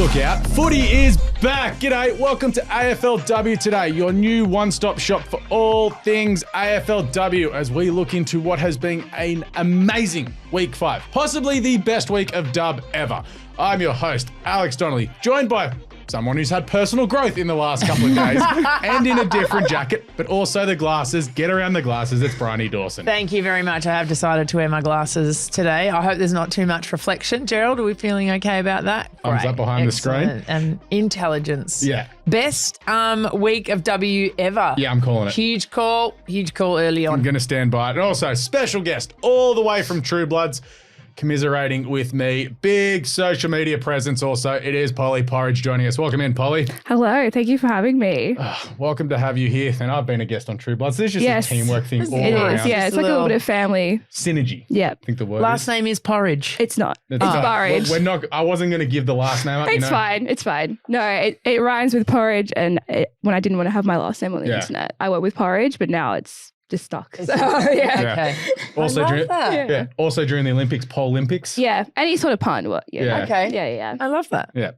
Look out, footy is back. G'day, welcome to AFLW Today, your new one-stop shop for all things AFLW as we look into what has been an amazing week 5, possibly the best week of dub ever. I'm your host, Alex Donnelly, joined by someone who's had personal growth in the last couple of days and in a different jacket, but also the glasses. Get around the glasses. It's Brihony Dawson. Thank you very much. I have decided to wear my glasses today. I hope there's not too much reflection. Gerald, are we feeling okay about that? Thumbs up behind the screen. And intelligence. Yeah. Best week of W ever. Yeah, I'm calling it. Huge call early on. I'm going to stand by it. And also, special guest all the way from True Bloods, commiserating with me. Big social media presence also. It is Polly Burridge joining us. Welcome in, Polly. Hello. Thank you for having me. Welcome to have you here. And I've been a guest on True Bloods. This is just a teamwork thing all It around. is. Yeah, it's like a little bit of family. Synergy. Yeah. I think the word Last is. name is Porridge. It's not. It's Burridge. We're not. I wasn't going to give the last name up. It's fine. It's fine. No, it rhymes with porridge. And when I didn't want to have my last name on the internet, I went with porridge, but now it's just stuck. So, yeah. Okay. Also, I love that. Yeah. Also during the Olympics, Polympics. Yeah. Any sort of pun. What? Yeah. Okay. Yeah. I love that. Yeah.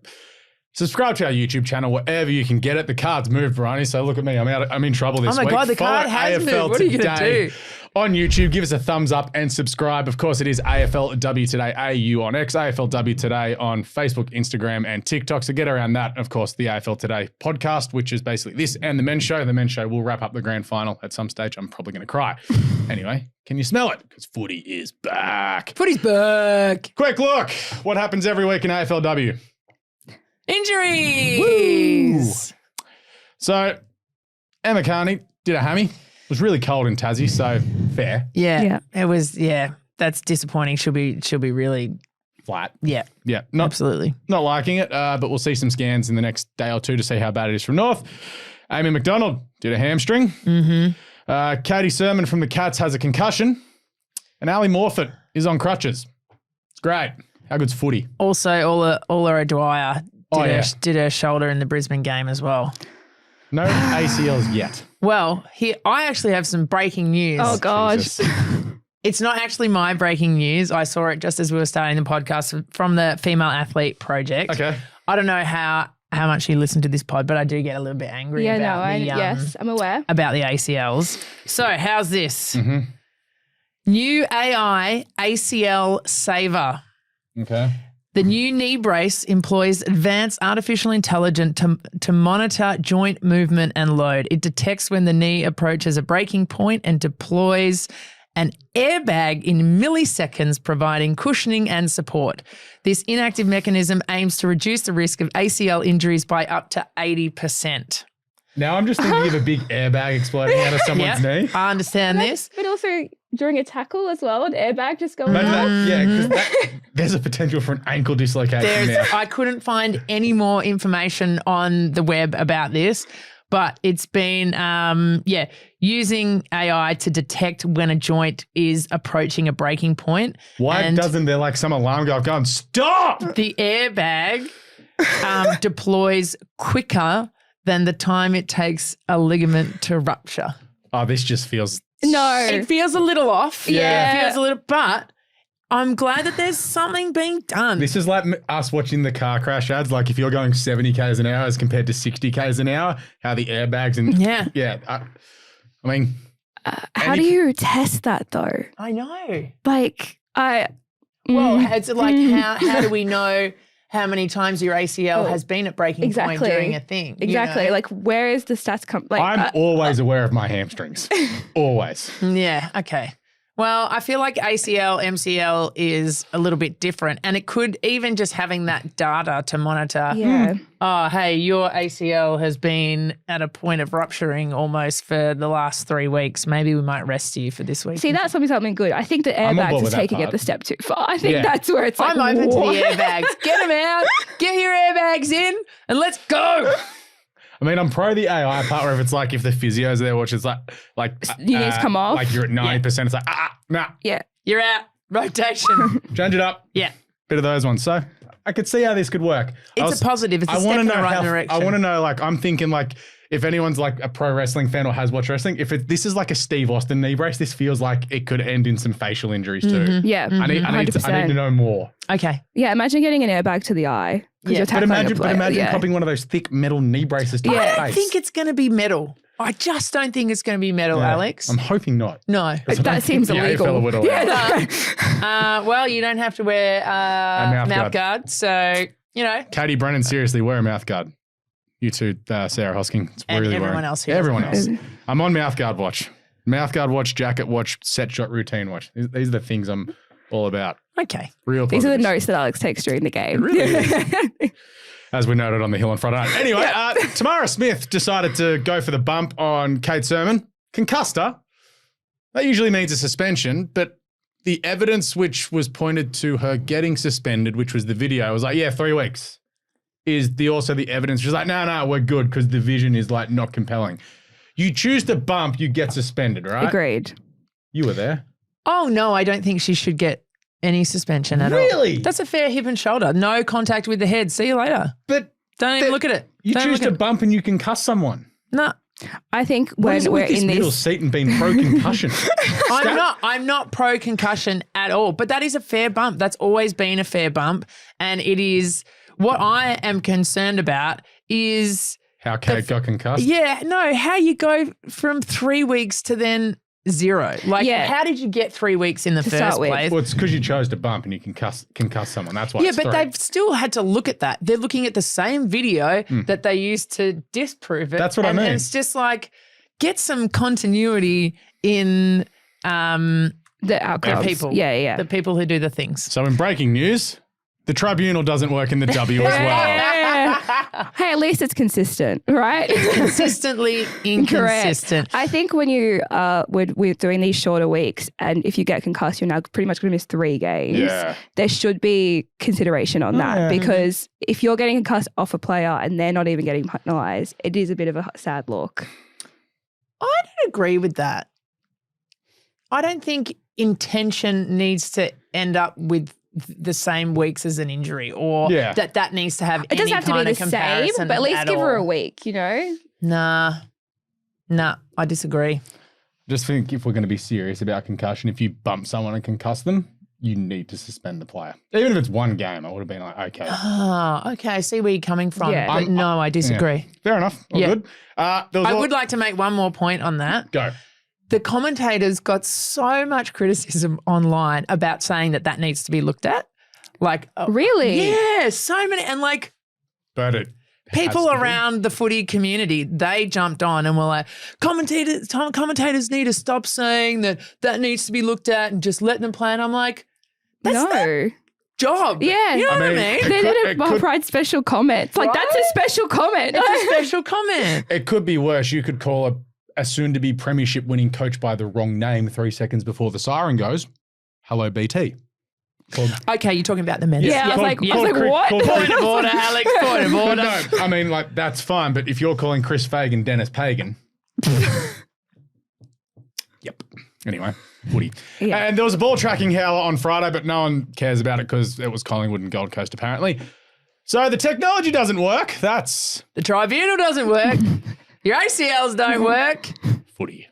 Subscribe to our YouTube channel wherever you can get it. The card's moved, Brihony, so look at me. I'm in trouble this week. Oh my God, the card Follow has AFL moved. What are you going to Today do? on YouTube. Give us a thumbs up and subscribe. Of course, it is AFLW Today AU on X, AFLW Today on Facebook, Instagram, and TikTok. So get around that. Of course, the AFL Today podcast, which is basically this and the men's show. The men's show will wrap up the grand final at some stage. I'm probably going to cry. Anyway, can you smell it? Because footy is back. Footy's back. Quick look. What happens every week in AFLW? Injuries. Woo. So, Emma Carney did a hammy. It was really cold in Tassie, so fair. Yeah. It was, that's disappointing. She'll be really, Flat. yeah, Absolutely. Not liking it, but we'll see some scans in the next day or two to see how bad it is from North. Amy McDonald did a hamstring. Mm-hmm. Katie Sermon from the Cats has a concussion. And Ali Morfitt is on crutches. It's great. How good's footy? Also, Ola O'Dwyer did her shoulder in the Brisbane game as well. No ACLs yet. Well, I actually have some breaking news. Oh, God. It's not actually my breaking news. I saw it just as we were starting the podcast from the Female Athlete Project. Okay. I don't know how much you listen to this pod, but I do get a little bit angry yes, I'm aware. about the ACLs. So how's this? Mm-hmm. New AI ACL saver. Okay. The new knee brace employs advanced artificial intelligence to monitor joint movement and load. It detects when the knee approaches a breaking point and deploys an airbag in milliseconds, providing cushioning and support. This inactive mechanism aims to reduce the risk of ACL injuries by up to 80%. Now I'm just thinking of a big airbag exploding out of someone's knee. I understand this. But also during a tackle as well, an airbag just going off. Because there's a potential for an ankle dislocation there. I couldn't find any more information on the web about this, but it's been, using AI to detect when a joint is approaching a breaking point. Why doesn't there like some alarm go off going, stop? The airbag deploys quicker than the time it takes a ligament to rupture. Oh, this just feels... No. It feels a little off. Yeah. It feels a little, but I'm glad that there's something being done. This is like us watching the car crash ads. Like if you're going 70 k's an hour as compared to 60 k's an hour, how the airbags and... Yeah. I mean... how do you test that though? I know. Like, it's like how do we know how many times your ACL has been at breaking point during a thing? Exactly. You know? Like, where is the stats come? Like, I'm always aware of my hamstrings. Always. Yeah. Okay. Well, I feel like ACL, MCL is a little bit different, and it could even just having that data to monitor. Yeah. Oh, hey, your ACL has been at a point of rupturing almost for the last 3 weeks. Maybe we might rest you for this week. See, that's something good. I think the airbags is taking it the step too far. I think that's where it's like, I'm open to the airbags. Get them out. Get your airbags in, and let's go. I mean, I'm pro the AI part where if it's like if the physio's there, which is like you need to come off. Like you're at 90%, it's like nah. Yeah. You're out. Rotation. Change it up. Yeah. Bit of those ones. So I could see how this could work. It's a positive. It's a step in the right direction. I want to know, like, I'm thinking like if anyone's like a pro wrestling fan or has watched wrestling, this is like a Steve Austin knee brace, this feels like it could end in some facial injuries too. Yeah. I need to know more. Okay. Yeah, imagine getting an airbag to the eye because you're tackling a player. But imagine popping one of those thick metal knee braces to the face. I don't think it's going to be metal. I just don't think it's going to be metal, Alex. I'm hoping not. No. That seems illegal. Well, you don't have to wear a mouth guard. So, Katie Brennan, seriously, wear a mouth guard. You too, Sarah Hosking. It's and really everyone else here. Everyone else. I'm on mouth guard watch. Mouth guard watch, jacket watch, set shot routine watch. These are the things I'm all about. Okay. Real These are the notes that Alex takes during the game. It really is. As we noted on the Hill on Friday night. Anyway, Tamara Smith decided to go for the bump on Kate Sermon. Concussed her. That usually means a suspension, but the evidence which was pointed to her getting suspended, which was the video, was like, 3 weeks. Is also the evidence. She's like, no, we're good because the vision is like not compelling. You choose to bump, you get suspended, right? Agreed. You were there. Oh, no, I don't think she should get any suspension at all. Really? That's a fair hip and shoulder. No contact with the head. See you later. But don't even look at it. You choose to bump and you concuss someone. No. I think when we're in this middle seat and being pro concussion. I'm not pro concussion at all, but that is a fair bump. That's always been a fair bump, and it is what I am concerned about is how Kate got concussed. Yeah, no, how you go from 3 weeks to then 0. Like, how did you get 3 weeks in the first place? Well, it's because you chose to bump and you concuss someone. That's why. Yeah, but they've still had to look at that. They're looking at the same video that they used to disprove it. That's what I mean. And it's just like, get some continuity in the outcomes. People. Yeah. The people who do the things. So in breaking news, the tribunal doesn't work in the W as well. Hey, at least it's consistent, right? It's consistently inconsistent. Correct. I think when we're doing these shorter weeks, and if you get concussed, you're now pretty much going to miss 3 games. Yeah. There should be consideration on that because if you're getting concussed off a player and they're not even getting penalised, it is a bit of a sad look. I don't agree with that. I don't think intention needs to end up with the same weeks as an injury, or that needs to have. It doesn't have to be the same, but at least give her a week. Nah, I disagree. Just think if we're going to be serious about concussion, if you bump someone and concuss them, you need to suspend the player. Even if it's 1 game, I would have been like, okay. Okay, I see where you're coming from. Yeah. But no, I disagree. Yeah. Fair enough. All good. I would like to make one more point on that. Go. The commentators got so much criticism online about saying that needs to be looked at. Like, really? Yeah, so many. And like, but people around the footy community, they jumped on and were like, commentators need to stop saying that needs to be looked at and just let them play. And I'm like, that's their job. Yeah. You know what I mean? They did a write special comments. Like, that's a special comment. It's a special comment. It could be worse. You could call a soon-to-be premiership winning coach by the wrong name 3 seconds before the siren goes. Hello, BT. Okay, you're talking about the men. Yeah, I was like, what? Point of order, Alex. Point of order. No, I mean, like, that's fine. But if you're calling Chris Fagan Dennis Pagan. Yep. Anyway, footy. Yeah. And there was a ball tracking howler on Friday, but no one cares about it because it was Collingwood and Gold Coast, apparently. So the technology doesn't work. That's... The tribunal doesn't work. Your ACLs don't work. Footy.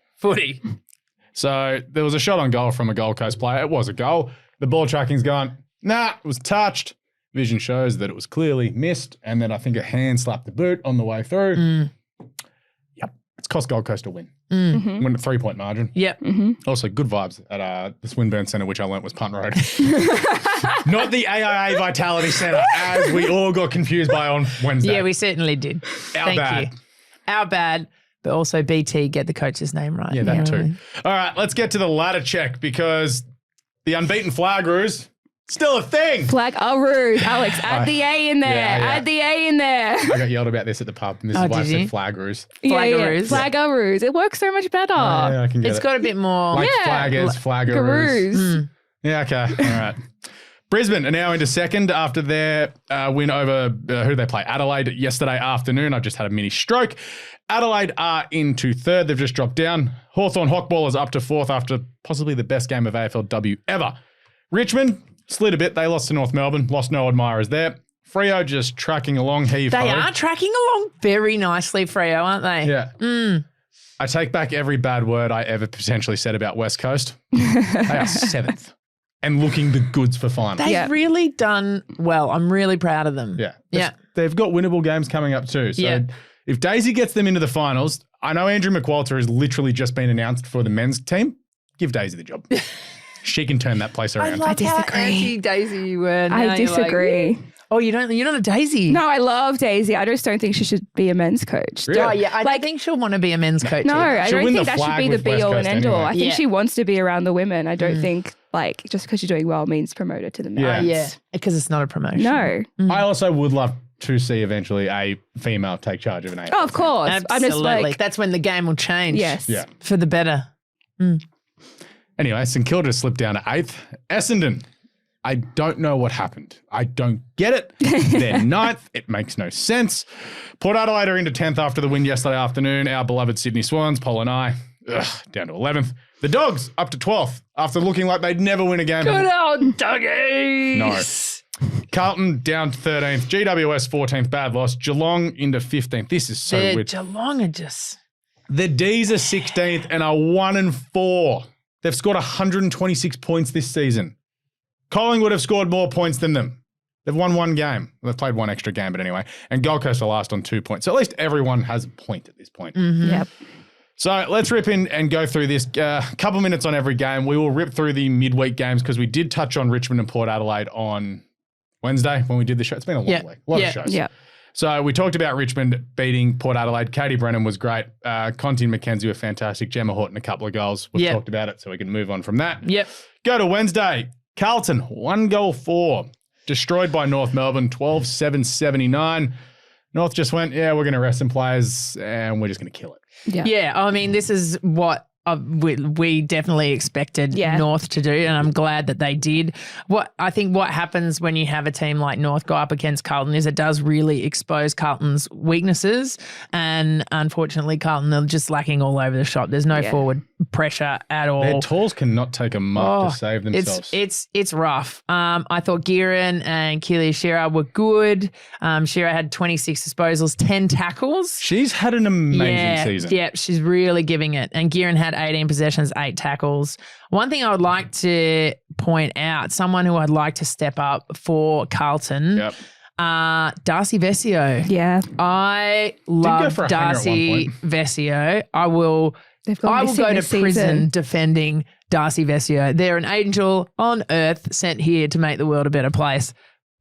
So there was a shot on goal from a Gold Coast player. It was a goal. The ball tracking's gone, it was touched. Vision shows that it was clearly missed. And then I think a hand slapped the boot on the way through. Yep. It's cost Gold Coast a win. Mm-hmm. Win a 3-point margin. Yep. Mm-hmm. Also, good vibes at the Swinburne Centre, which I learnt was Punt Road. Not the AIA Vitality Centre, as we all got confused by on Wednesday. Yeah, we certainly did. Thank you. Our bad, but also BT, get the coach's name right. Yeah, that too. All right, let's get to the ladder check because the unbeaten Flag-roos, still a thing. Flag-a-roos. Alex, add the A in there. Yeah. Add the A in there. I got yelled about this at the pub, and this is why I said Flag-roos. Flag-a-roos. Flag-a-roos. It works so much better. Yeah, I can get It's got a bit more. Like flaggers, Flag-a-roos. Yeah, okay. All right. Brisbane are now into second after their win over, who did they play? Adelaide yesterday afternoon. I just had a mini stroke. Adelaide are into third. They've just dropped down. Hawthorn Hawkballers up to fourth after possibly the best game of AFLW ever. Richmond slid a bit. They lost to North Melbourne. Lost no admirers there. Freo just tracking along. They are tracking along very nicely, Freo, aren't they? Yeah. I take back every bad word I ever potentially said about West Coast. They are 7th. and looking the goods for finals. They've really done well. I'm really proud of them. Yeah. Yeah. They've got winnable games coming up too. So if Daisy gets them into the finals, I know Andrew McWalter has literally just been announced for the men's team. Give Daisy the job. She can turn that place around. I disagree. How anti-Daisy you were. I disagree. Oh, you're not a Daisy. No, I love Daisy. I just don't think she should be a men's coach. Really? Oh, yeah. I think she'll want to be a men's coach. No, I She'll don't win think the that should flag be the with West be-all and Coast end-all. anyway. I think she wants to be around the women. I don't think, like, just because you're doing well means promote her to the men. Yeah, because it's not a promotion. No. I also would love to see eventually a female take charge of an AFL. Oh, of course. Absolutely. I'm just like, that's when the game will change. yes. Yeah. For the better. Anyway, St Kilda slipped down to 8th. Essendon, I don't know what happened. I don't get it. They're 9th. It makes no sense. Port Adelaide are into 10th after the win yesterday afternoon. Our beloved Sydney Swans, Paul and I, down to 11th. The Dogs up to 12th after looking like they'd never win a game. Good old Doggies. No. Carlton down to 13th. GWS 14th, bad loss. Geelong into 15th. This is so weird. Geelong are just... The D's are 16th and are 1-4. They've scored 126 points this season. Collingwood have scored more points than them. They've won one game. They've played one extra game, but anyway. And Gold Coast are last on 2 points. So at least everyone has a point at this point. Yep. So let's rip in and go through this. Couple minutes on every game. We will rip through the midweek games because we did touch on Richmond and Port Adelaide on Wednesday when we did the show. It's been a long week. A lot of shows. Yeah. So we talked about Richmond beating Port Adelaide. Katie Brennan was great. Conti and McKenzie were fantastic. Gemma Horton, a couple of goals. We've talked about it, so we can move on from that. Yep. Go to Wednesday. Carlton, 1-4. Destroyed by North Melbourne, 12-7-79. North just went, we're going to rest some players and we're just going to kill it. Yeah. I mean, this is what we definitely expected North to do, and I'm glad that they did. What happens when you have a team like North go up against Carlton is it does really expose Carlton's weaknesses, and unfortunately Carlton are just lacking all over the shop. There's no forward pressure at all. Their talls cannot take a mark to save themselves. It's rough. I thought Gearin and Keely Shearer were good. Shearer had 26 disposals, 10 tackles. She's had an amazing season. Yeah, she's really giving it. And Gearin had 18 possessions, 8 tackles. One thing I would like to point out, someone who I'd like to step up for Carlton, Darcy Vesio. Yeah. I love Darcy Vesio. I will go to prison defending Darcy Vesio. They're an angel on earth sent here to make the world a better place.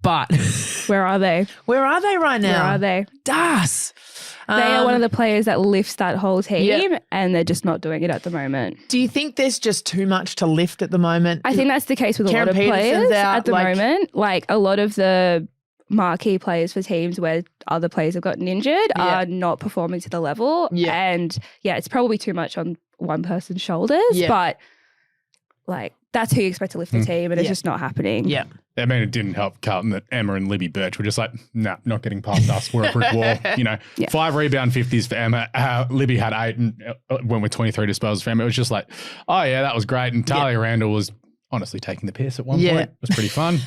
But where are they? Where are they right now? Where are they? Das. They are one of the players that lifts that whole team, and they're just not doing it at the moment. Do you think there's just too much to lift at the moment? I think that's the case with a lot of players at the moment. Like a lot of the marquee players for teams where other players have gotten injured are not performing to the level. Yeah. And it's probably too much on one person's shoulders, but like that's who you expect to lift the team, and it's just not happening. Yeah. I mean, it didn't help Carlton that Emma and Libby Birch were just like, nah, not getting past us. We're a brick wall. 5 rebound 50s for Emma. Libby had 8 and went with 23 disposals for Emma. It was just like, oh, yeah, that was great. And Talia Randall was honestly taking the piss at one point. It was pretty fun.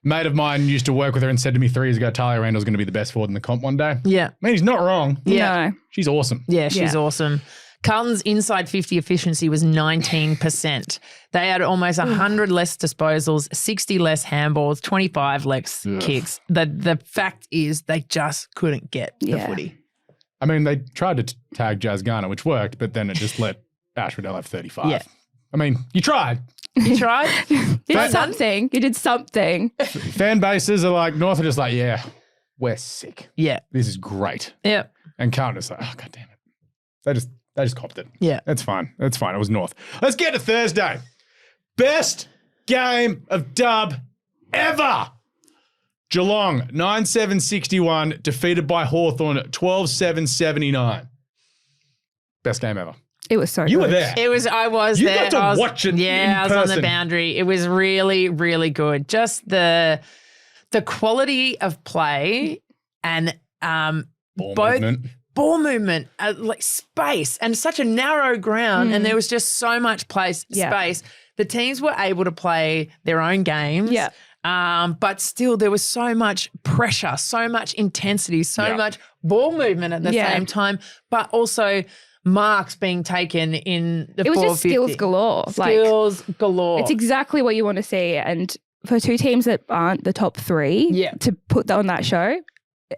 Mate of mine used to work with her and said to me 3 years ago, Talia Randall's going to be the best forward in the comp one day. Yeah. I mean, he's not wrong. Yeah. No. She's awesome. Yeah, she's awesome. Carlton's inside 50 efficiency was 19%. They had almost 100 less disposals, 60 less handballs, 25 less kicks. The fact is they just couldn't get the footy. I mean, they tried to tag Jazz Garner, which worked, but then it just let Ash Riddell have 35. Yeah. I mean, you tried. You tried? You did something. You did something. Fan bases are like, North are just like, yeah, we're sick. Yeah. This is great. Yeah. And Carlton is like, oh, God damn it. They just copped it. Yeah. That's fine. That's fine. It was North. Let's get to Thursday. Best game of dub ever. Geelong, 9-7-61, defeated by Hawthorn, 12-7-79. Best game ever. It was so good. You were there. I was you there. You got to watch it Yeah, I was person. on the boundary. It was really, really good. Just the quality of play and ball movement, like space, and such a narrow ground, and there was just so much space. The teams were able to play their own games, but still there was so much pressure, so much intensity, so much ball movement at the same time, but also marks being taken in the 450. It was just skills galore. Skills galore. It's exactly what you want to see. And for two teams that aren't the top three, to put that on that show,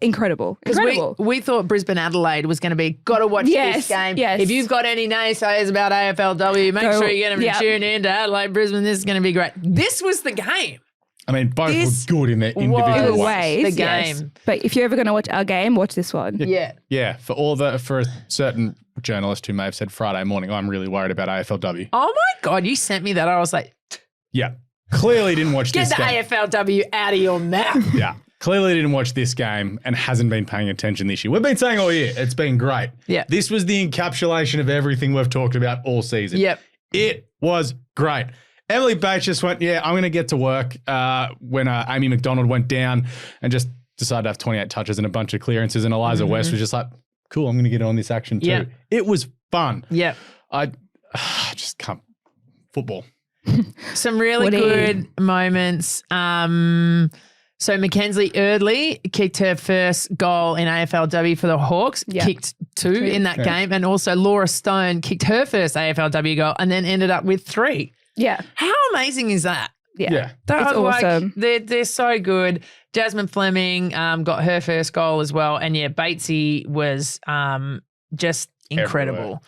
incredible. Incredible. We thought Brisbane Adelaide was going to be, got to watch this game. Yes. If you've got any naysayers about AFLW, make sure you get them to tune in to Adelaide, Brisbane. This is going to be great. This was the game. I mean, both were good in their individual ways. The game. Yes. But if you're ever going to watch our game, watch this one. Yeah. For a certain journalist who may have said Friday morning, I'm really worried about AFLW. Oh my God, you sent me that. I was like, yeah, clearly didn't watch this game. Get the AFLW out of your mouth. Yeah. Clearly didn't watch this game and hasn't been paying attention this year. We've been saying all year, it's been great. Yeah. This was the encapsulation of everything we've talked about all season. Yep. It was great. Emily Bates just went, I'm going to get to work when Amy McDonald went down and just decided to have 28 touches and a bunch of clearances. And Eliza West was just like, cool, I'm going to get on this action too. Yep. It was fun. Yeah. I just can't. Football. Some really good moments. So Mackenzie Eardley kicked her first goal in AFLW for the Hawks, kicked two in that game, and also Laura Stone kicked her first AFLW goal and then ended up with 3. Yeah. How amazing is that? Yeah. It's awesome. They're so good. Jasmine Fleming got her first goal as well. And Batesy was just incredible. Everywhere.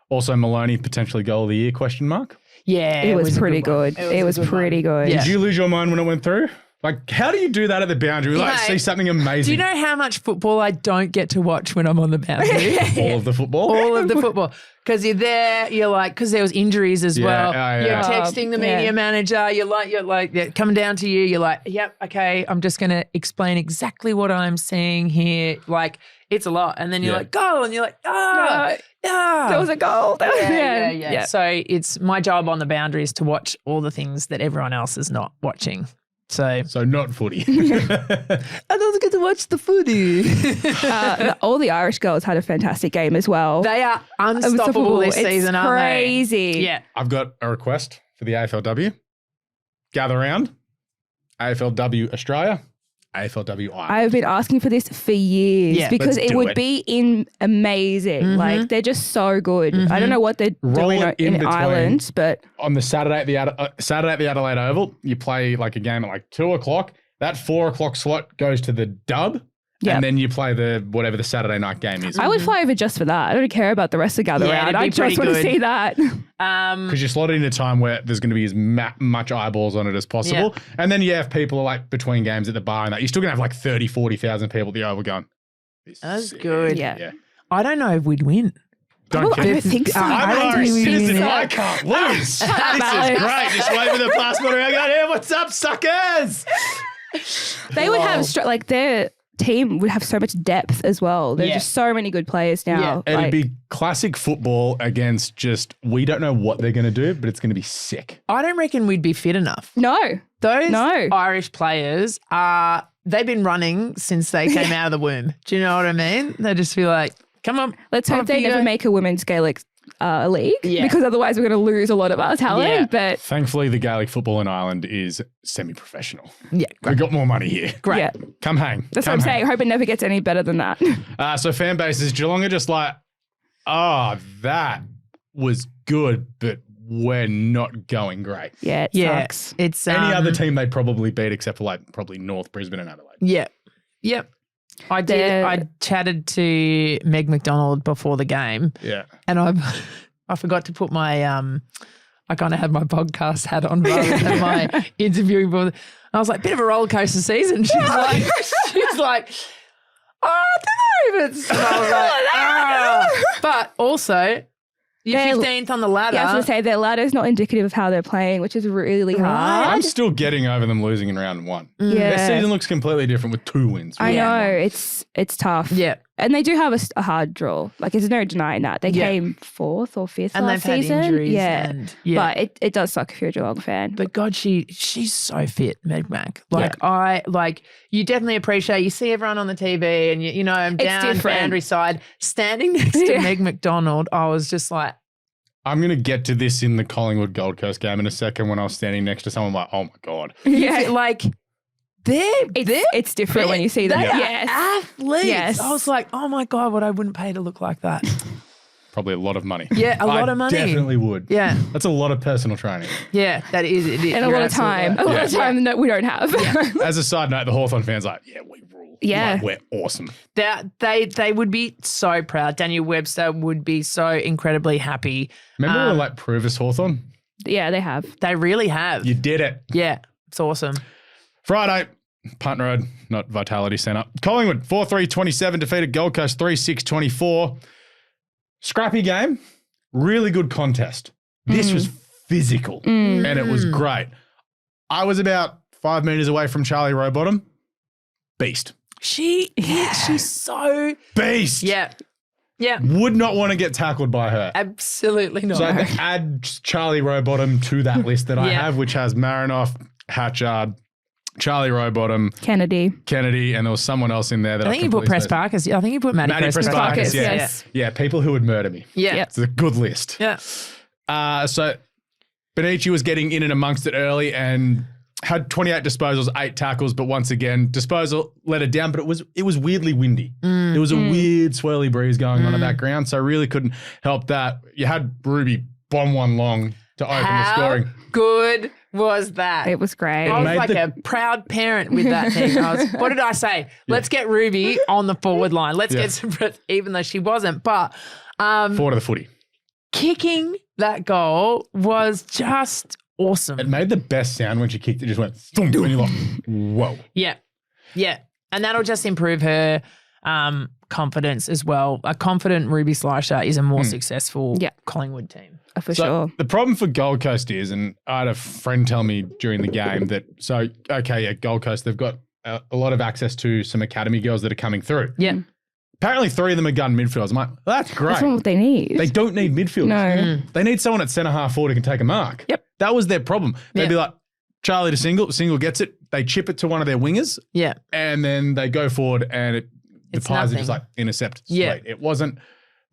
Also Maloney, potentially goal of the year, question mark? Yeah. It was pretty good. It was pretty good. Did you lose your mind when it went through? Like, how do you do that at the boundary? Like, see something amazing. Do you know how much football I don't get to watch when I'm on the boundary? All of the football? All of the football. Because you're there, you're like, because there was injuries as well. You're texting the media manager. You're like, coming down to you. You're like, yep, okay, I'm just going to explain exactly what I'm seeing here. Like, it's a lot. And then you're like, goal. And you're like, there was a goal. Yeah. So it's my job on the boundary is to watch all the things that everyone else is not watching. So not footy. I don't get to watch the footy. All the Irish girls had a fantastic game as well. They are unstoppable this season, aren't they? Crazy. Yeah. I've got a request for the AFLW. Gather round. AFLW Australia. AFLW Ireland. I've been asking for this for years because it would be amazing. Like, they're just so good. I don't know what they're doing in Ireland, but on the Saturday at the Adelaide Oval, you play like a game at like 2:00. That 4:00 slot goes to the dub. And then you play the Saturday night game is. I would fly over just for that. I don't care about the rest of Gather Round. I just want to see that. Because you slot it in a time where there's going to be as much eyeballs on it as possible. Yeah. And then you have people like between games at the bar and that. You're still going to have like 30, 40,000 people at the Oval going, that's good. Yeah. I don't know if we'd win. I don't think so. I can't lose. This is great. Just waving the passport around going, hey, what's up, suckers? They would have, their team would have so much depth as well. There's just so many good players now. Yeah. It'd be classic football against just, we don't know what they're going to do, but it's going to be sick. I don't reckon we'd be fit enough. No. Those Irish players they've been running since they came out of the womb. Do you know what I mean? They'd just be like, come on. Let's hope they never make a women's Gaelic league because otherwise we're going to lose a lot of our talent. Yeah. But thankfully, the Gaelic football in Ireland is semi-professional. Yeah, we've got more money here. Great. Yeah. Come hang. That's what I'm saying. I hope it never gets any better than that. So fan bases, Geelong are just like, that was good, but we're not going great. Yeah, it sucks. It's any other team they'd probably beat except for like probably North Brisbane and Adelaide. Yeah. Yep. I did. I chatted to Meg McDonald before the game. Yeah. And I forgot to put my I kind of had my podcast hat on rather than my interviewing board. I was like, bit of a roller coaster season. She's like, I don't know if it's. And I was like, but also, you're 15th on the ladder. Yeah, I was going to say, their ladder is not indicative of how they're playing, which is really hard. I'm still getting over them losing in round 1. Yeah. Their season looks completely different with 2 wins. I know. It's tough. Yeah. And they do have a hard draw. Like, there's no denying that. They came 4th or 5th and last they've season. Had injuries yeah. But it does suck if you're a Geelong fan. But God, she's so fit, Meg Mac. Like, you definitely appreciate, you see everyone on the TV and, you know, I'm down boundary side. Standing next to Meg McDonald, I was just like, I'm going to get to this in the Collingwood Gold Coast game in a second when I was standing next to someone like, oh my God. Yeah. Like, it's different when you see them. They are athletes. Yes. I was like, oh my God, what I wouldn't pay to look like that. probably a lot of money. Yeah, a lot of money. Definitely would. Yeah. That's a lot of personal training. Yeah, that is. And a lot of time. A lot of time that we don't have. As a side note, the Hawthorn fans are like, yeah, we rule. Yeah. Like, we're awesome. They would be so proud. Daniel Webster would be so incredibly happy. Remember we were like, prove us Hawthorn? Yeah, they have. They really have. You did it. Yeah, it's awesome. Friday, Punt Road, not Vitality Centre. Collingwood, 4-3-27, defeated Gold Coast 3-6-24. Scrappy game, really good contest. This was physical and it was great. I was about 5 meters away from Charlie Rowbottom. Beast. She's so Beast. Yeah. Would not want to get tackled by her. Absolutely not. So I had to add Charlie Rowbottom to that list that I have, which has Marinoff, Hatchard, Charlie Rowbottom, Kennedy, and there was someone else in there that I think you put Pressparkers. I think you put Maddie Pressparkers. Yes. Yeah, people who would murder me. Yeah. It's a good list. Yeah. So Benici was getting in and amongst it early and had 28 disposals, 8 tackles, but once again, disposal let her down, but it was weirdly windy. There was a weird swirly breeze going on at that ground, so I really couldn't help that. You had Ruby bomb one long to open the scoring. Good was that? It was great. I was like a proud parent with that thing. What did I say? Let's get Ruby on the forward line. Let's get some, even though she wasn't. But forward of the footy. Kicking that goal was just awesome. It made the best sound when she kicked it. Just went thump, and you're like, whoa. Yeah. And that'll just improve her confidence as well. A confident Ruby Slisher is a more successful Collingwood team. For sure. The problem for Gold Coast is, and I had a friend tell me during the game that, Gold Coast, they've got a lot of access to some academy girls that are coming through. Yeah. Apparently 3 of them are gun midfielders. I'm like, well, that's great. That's not what they need. They don't need midfielders. No. They need someone at centre half forward who can take a mark. Yep. That was their problem. They'd be like, Charlie to single gets it, they chip it to one of their wingers. Yeah. And then they go forward and the Pies are just like, intercept. Yeah. Sweet. It wasn't.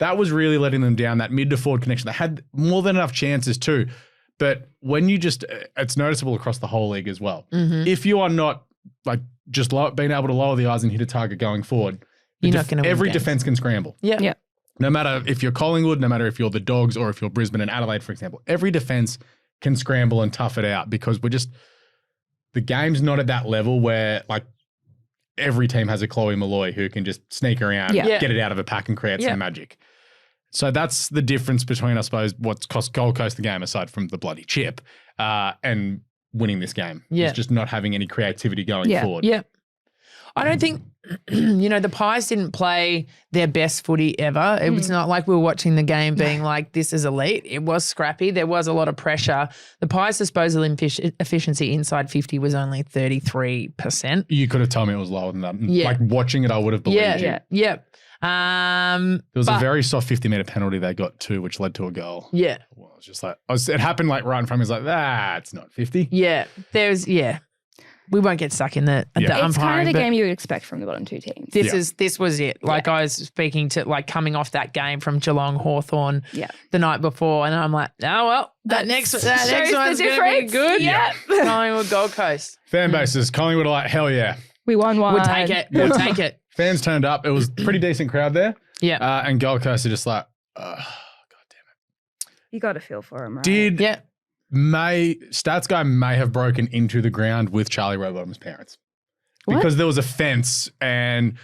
That was really letting them down, that mid to forward connection. They had more than enough chances too. But when you it's noticeable across the whole league as well. If you are not like just being able to lower the eyes and hit a target going forward, you're not going to every defense can scramble. Yeah. No matter if you're Collingwood, no matter if you're the Dogs or if you're Brisbane and Adelaide, for example, every defense can scramble and tough it out because the game's not at that level where like every team has a Chloe Malloy who can just sneak around, get it out of a pack and create some magic. So that's the difference between, I suppose, what's cost Gold Coast the game, aside from the bloody chip, and winning this game. It's just not having any creativity going forward. Yeah. I don't think, the Pies didn't play their best footy ever. It was not like we were watching the game being like, this is elite. It was scrappy. There was a lot of pressure. The Pies' disposal efficiency inside 50 was only 33%. You could have told me it was lower than that. Yeah. Like watching it, I would have believed you. Yeah. There was a very soft 50-metre penalty they got too, which led to a goal. Yeah. Well, it was just like, it happened like right in front of me. It was like, it's not 50. Yeah. We won't get stuck in the umpiring. It's kind of the game you would expect from the bottom two teams. This was it. Like I was speaking to coming off that game from Geelong Hawthorn the night before, and I'm like, oh well, that next one's going to be good. Yeah. Collingwood Gold Coast. Fan bases, Collingwood are like, hell yeah. We won one. We'll take it. We'll take it. Fans turned up. It was a pretty decent crowd there. Yeah. And Gold Coast are just like, God damn it. You got to feel for him, right? Stats guy may have broken into the ground with Charlie Rowbottom's parents because there was a fence and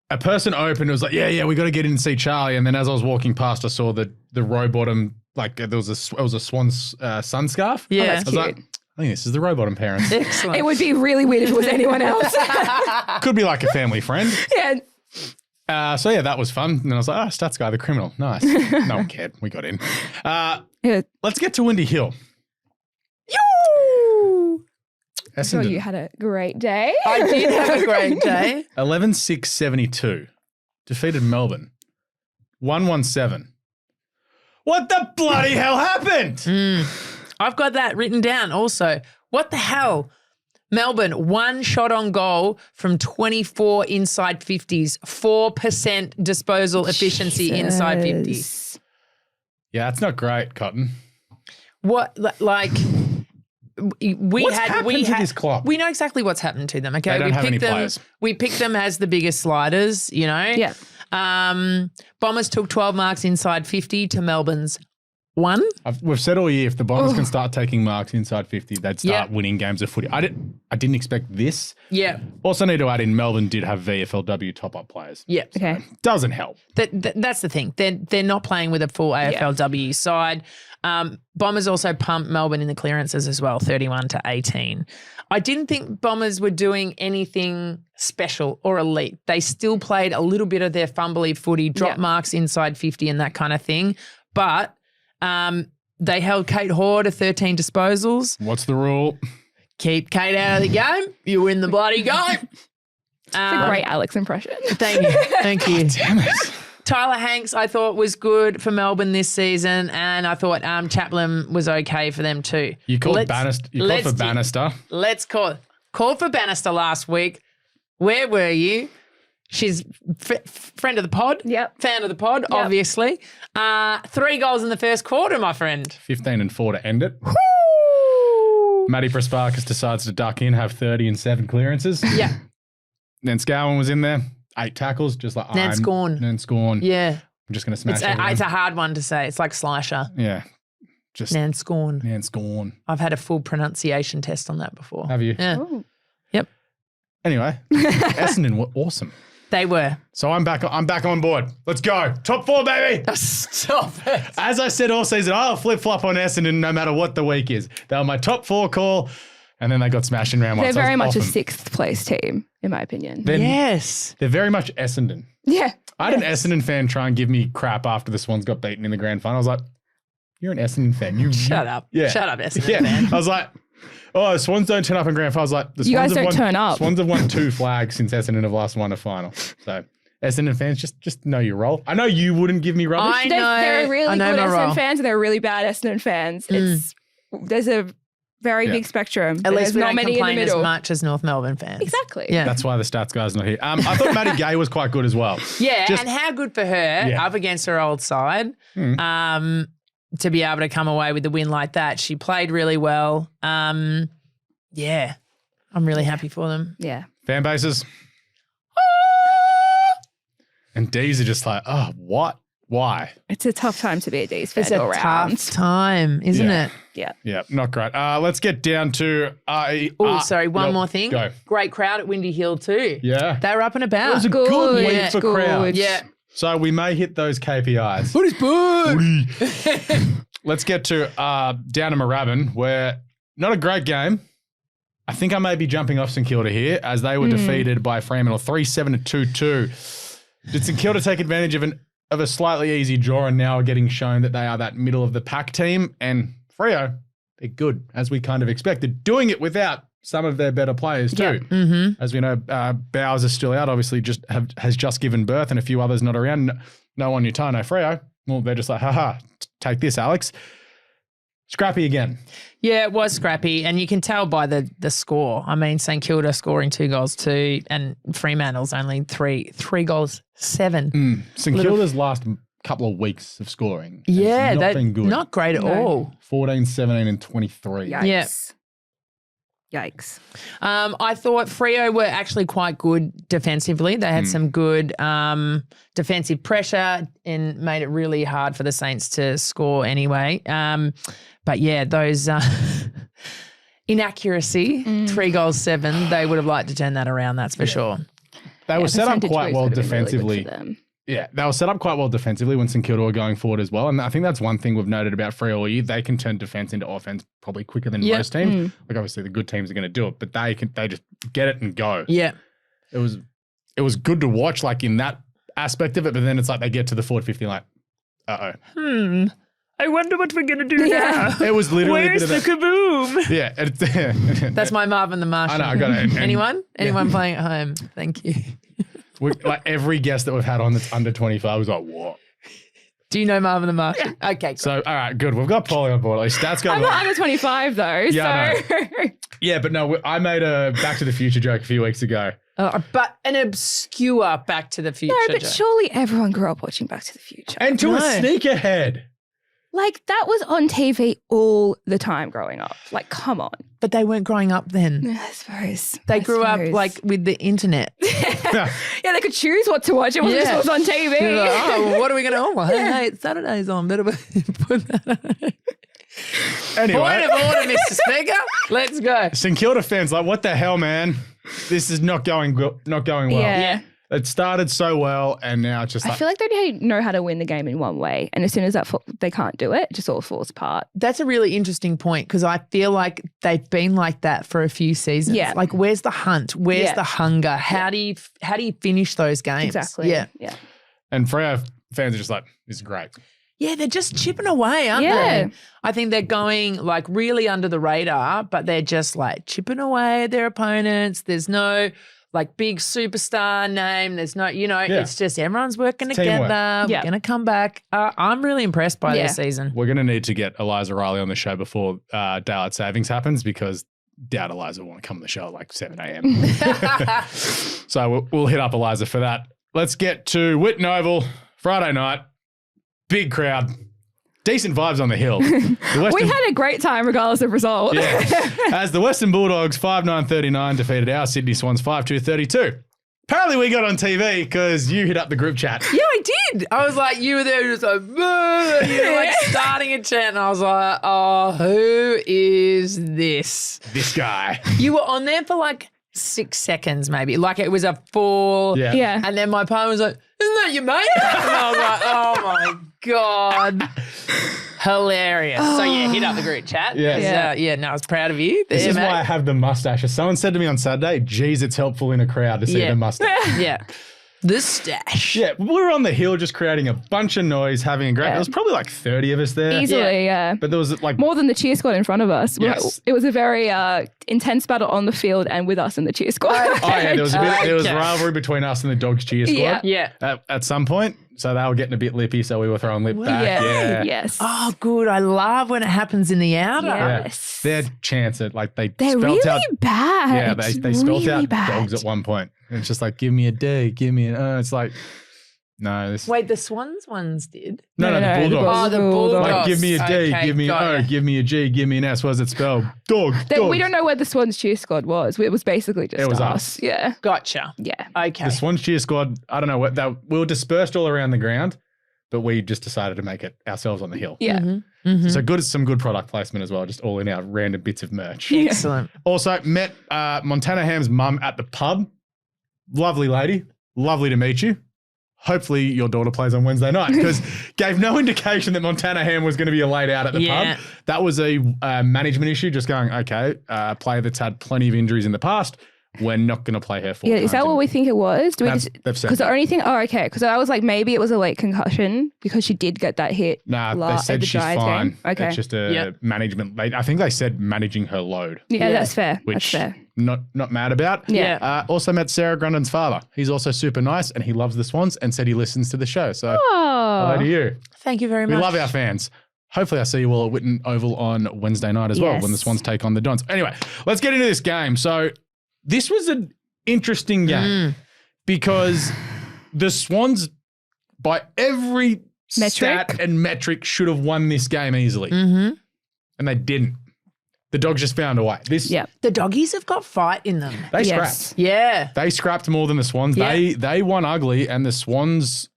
a person opened. It was like, we got to get in and see Charlie. And then as I was walking past, I saw the Rowbottom, like it was a swan's sun scarf. Yeah, I was like, I think this is the Rowbottom parents. Excellent. It would be really weird if it was anyone else. Could be like a family friend. Yeah. That was fun. And I was like, stats guy, the criminal. Nice. No one cared. We got in. Let's get to Windy Hill. I saw you had a great day. I did have a great day. 11-6-72. Defeated Melbourne. 1-1-7. What the bloody hell happened? I've got that written down also. What the hell? Melbourne, 1 shot on goal from 24 inside 50s, 4% disposal efficiency inside 50s. Yeah, that's not great, Cotton. What, like, we happened to this club? We know exactly what's happened to them, okay? They don't have any players. We picked them as the biggest sliders, Yeah. Bombers took 12 marks inside 50 to Melbourne's 1. We've said all year, if the Bombers can start taking marks inside 50, they'd start winning games of footy. I didn't expect this. Yeah. Also need to add in, Melbourne did have VFLW top-up players. Yeah. Okay. Doesn't help. That's the thing. They're not playing with a full AFLW side. Bombers also pumped Melbourne in the clearances as well, 31-18. I didn't think Bombers were doing anything special or elite. They still played a little bit of their fumbly footy, drop marks inside 50 and that kind of thing. But they held Kate Hoare to 13 disposals. What's the rule? Keep Kate out of the game, you win the bloody game. It's a great Alex impression. Thank you. Thank you. Damn it. Tyler Hanks, I thought, was good for Melbourne this season, and I thought Chaplin was okay for them too. You called Bannister. You called for Bannister. Let's call for Bannister last week. Where were you? She's friend of the pod. Yep. Fan of the pod, obviously. 3 goals in the first quarter, my friend. 15-4 to end it. Matty Prasparkas decides to duck in, have 30 and 7 clearances. Yeah. Then Scowen was in there, 8 tackles, just like Nan Scorn. Yeah. I'm just going to smash it. It's a hard one to say. It's like Slisher. Yeah. Just Nan Scorn. Nan Scorn. I've had a full pronunciation test on that before. Have you? Yeah. Ooh. Yep. Anyway, Essendon were awesome. They were. So I'm back on board. Let's go. Top 4, baby. Stop it. As I said all season, I'll flip-flop on Essendon no matter what the week is. They were my top 4 call, and then they got smashed in round 1. They're very much a 6th place team, in my opinion. Yes. They're very much Essendon. Yeah. I had an Essendon fan try and give me crap after the Swans got beaten in the grand final. I was like, you're an Essendon fan. Shut up. Yeah. Shut up, Essendon fan. I was like, oh, Swans don't turn up in grand final. I was like, the Swans you guys don't turn up. Swans have won 2 flags since Essendon have last won a final. So Essendon fans, just know your role. I know you wouldn't give me rubbish. I know. They're really good Essendon Essendon fans and they're really bad Essendon fans. There's a very big spectrum. At least we not don't many complain in the as middle. much as North Melbourne fans. Exactly. Yeah. That's why the stats guy's not here. I thought Maddie Gay was quite good as well. Yeah, and how good for her up against her old side to be able to come away with the win like that. She played really well. Yeah, I'm really happy for them. Yeah. Fan bases. And D's are just like, oh, what? Why? It's a tough time to be a D's fan It's a all round. tough time, isn't it? Yeah. Yeah, not great. Let's get down to... one more thing. Go. Great crowd at Windy Hill too. Yeah. They were up and about. It was a good week Yeah. for crowds. Yeah. So we may hit those KPIs. What is good? Let's get to down to Moorabbin, where not a great game. I think I may be jumping off St Kilda here, as they were defeated by Fremantle 3-7 to 2-2. Did St Kilda take advantage of a slightly easy draw and now are getting shown that they are that middle of the pack team? And Freo, they're good, as we kind of expected, doing it without some of their better players too. Yeah. As we know, Bowers is still out, obviously has just given birth, and a few others not around. No one Utah, no Freo. Well, they're just like, haha, take this, Alex. Scrappy again. Yeah, it was scrappy, and you can tell by the score. I mean, St Kilda scoring 2 goals too, and Fremantle's only 3 goals 7. St Kilda's last couple of weeks of scoring Yeah, not been good. Not great at all. 14, 17 and 23. Yikes. Yikes. I thought Freo were actually quite good defensively. They had some good defensive pressure and made it really hard for the Saints to score anyway. But yeah, those inaccuracy, 3 goals 7, they would have liked to turn that around, that's for sure. They were set up quite well defensively. Really good for them. Yeah, they were set up quite well defensively when St Kilda were going forward as well. And I think that's one thing we've noted about Freo all year. They can turn defence into offence probably quicker than most teams. Like obviously the good teams are going to do it, but they just get it and go. Yeah. It was good to watch like in that aspect of it, but then it's like they get to the forward 50 like, uh-oh. I wonder what we're going to do now. It was literally Where's the kaboom? Yeah. That's my Marvin the Martian. I know, I got it. Anyone? Anyone playing at home? Thank you. Like every guest that we've had on that's under 25 was like, what? Do you know Marvin the Martian? Yeah. Okay, cool. So, all right, good. We've got Polly on board. At least stats go. I'm not under 25 though. Yeah, so. Yeah, but no, I made a Back to the Future joke a few weeks ago. But an obscure Back to the Future No, but joke. surely everyone grew up watching Back to the Future. And to a sneakerhead. Like, that was on TV all the time growing up. Like, come on. But they weren't growing up then. I suppose. They grew up like with the internet. Yeah, they could choose what to watch. It wasn't just what was on TV. You're like, oh, what are we going to? Oh, well, hey, it's Saturday's on. Better put that on. Anyway. Point of order, Mr. Speaker. Let's go. St Kilda fans like, what the hell, man? This is not going well. Yeah. It started so well, and now it's just I feel like they know how to win the game in one way, and as soon as they can't do it, it just all falls apart. That's a really interesting point because I feel like they've been like that for a few seasons. Yeah. Like, where's the hunt? Where's the hunger? How do you finish those games? Exactly. Yeah. And Freo fans are just like, this is great. Yeah, they're just chipping away, aren't they? I think they're going like really under the radar, but they're just like chipping away at their opponents. There's no like big superstar name. There's no, it's just everyone's working together. We're going to come back. I'm really impressed by their season. We're going to need to get Eliza Riley on the show before daylight savings happens because doubt Eliza will want to come on the show at like 7 a.m. So we'll hit up Eliza for that. Let's get to Whitten Oval, Friday night. Big crowd. Decent vibes on the hill. We had a great time regardless of result. Yeah. As the Western Bulldogs 5-9-39 defeated our Sydney Swans 5-2-32. Apparently we got on TV because you hit up the group chat. Yeah, I did. I was like, you were there just like, like starting a chant. And I was like, oh, who is this? This guy. You were on there for like 6 seconds maybe. Like it was a full. Yeah. And then my partner was like, isn't that your mate? And I was like, oh my God. Hilarious. So yeah, hit up the group chat. No, I was proud of you. This is why I have the mustache. As someone said to me on Saturday, geez, it's helpful in a crowd to see the mustache. Yeah. The stash. Yeah, we were on the hill just creating a bunch of noise, having a great... There was probably like 30 of us there. Easily, But there was like... more than the cheer squad in front of us. Yes. It was a very intense battle on the field and with us in the cheer squad. There was there was rivalry between us and the Dogs cheer squad. Yeah. At some point. So they were getting a bit lippy, so we were throwing lip back. Yeah. Yes. Oh, good. I love when it happens in the outer. Yes. Their chance at like they're spelt really out... bad. Yeah, they spelt really out bad. Dogs at one point. And it's just like, give me a D, give me an... it's like... No, this... Wait, the Swans ones did? No, the Bulldogs. Oh, the Bulldogs. Like, give me a D, give me an O, give me a G, give me an S. What does it spell? Dog. We don't know where the Swans cheer squad was. It was basically just us. Yeah. Gotcha. Yeah. Okay. The Swans cheer squad, I don't know, we were dispersed all around the ground, but we just decided to make it ourselves on the hill. Yeah. Mm-hmm. Mm-hmm. So some good product placement as well, just all in our random bits of merch. Excellent. Also, met Montana Ham's mum at the pub. Lovely lady. Lovely to meet you. Hopefully your daughter plays on Wednesday night because gave no indication that Montana Ham was going to be laid out at the pub. That was a management issue, just going, okay, player that's had plenty of injuries in the past, we're not going to play her full time. Is that what we think it was? They've said because the only thing, okay, because I was like, maybe it was a late concussion because she did get that hit. They said she's fine. Game. Okay. It's just a management. I think they said managing her load. Yeah, that's fair. Which that's fair. Not mad about. Yeah. Also met Sarah Grundon's father. He's also super nice and he loves the Swans and said he listens to the show. So hello to you. Thank you very much. We love our fans. Hopefully I see you all at Whitten Oval on Wednesday night as well when the Swans take on the Dons. Anyway, let's get into this game. So this was an interesting game because the Swans, by every stat and metric, should have won this game easily. Mm-hmm. And they didn't. The Dogs just found a way. The Doggies have got fight in them. They scrapped. Yeah. They scrapped more than the Swans. Yeah. They won ugly and the Swans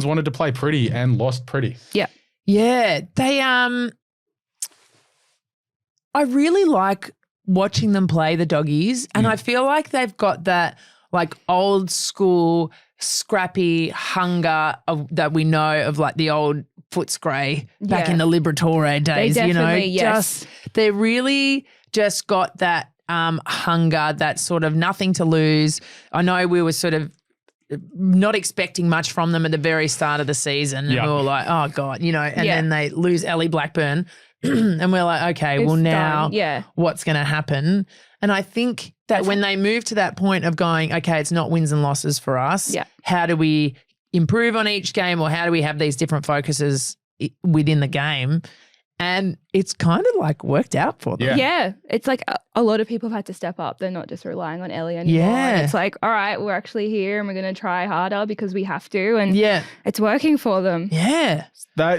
wanted to play pretty and lost pretty. Yeah. Yeah. They I really like watching them play, the Doggies, and I feel like they've got that like old school scrappy hunger that we know of, like the old Footscray back in the Liberatore days. They definitely, they really just got that hunger, that sort of nothing to lose. I know we were sort of not expecting much from them at the very start of the season, and we were like, oh God, and then they lose Ellie Blackburn. And we're like, okay, it's well now done. what's going to happen? And I think that when they move to that point of going, okay, it's not wins and losses for us. Yeah. How do we improve on each game, or how do we have these different focuses within the game? And it's kind of like worked out for them. Yeah. It's like a lot of people have had to step up. They're not just relying on Ellie anymore. Yeah. And it's like, all right, we're actually here and we're going to try harder because we have to. And it's working for them. Yeah.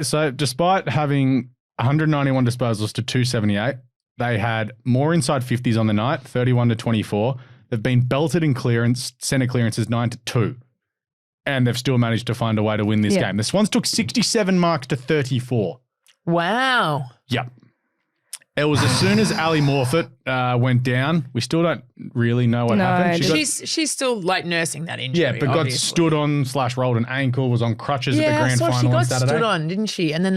So despite having 191 disposals to 278, they had more inside 50s on the night, 31 to 24. They've been belted in centre clearances 9 to 2. and they've still managed to find a way to win this game. The Swans took 67 marks to 34. Wow. Yep. It was as soon as Ali Morfitt went down. We still don't really know what happened. She's still like nursing that injury. Yeah, but obviously. got stood on / rolled an ankle, was on crutches at the grand final she got on Saturday. stood on, didn't she? And then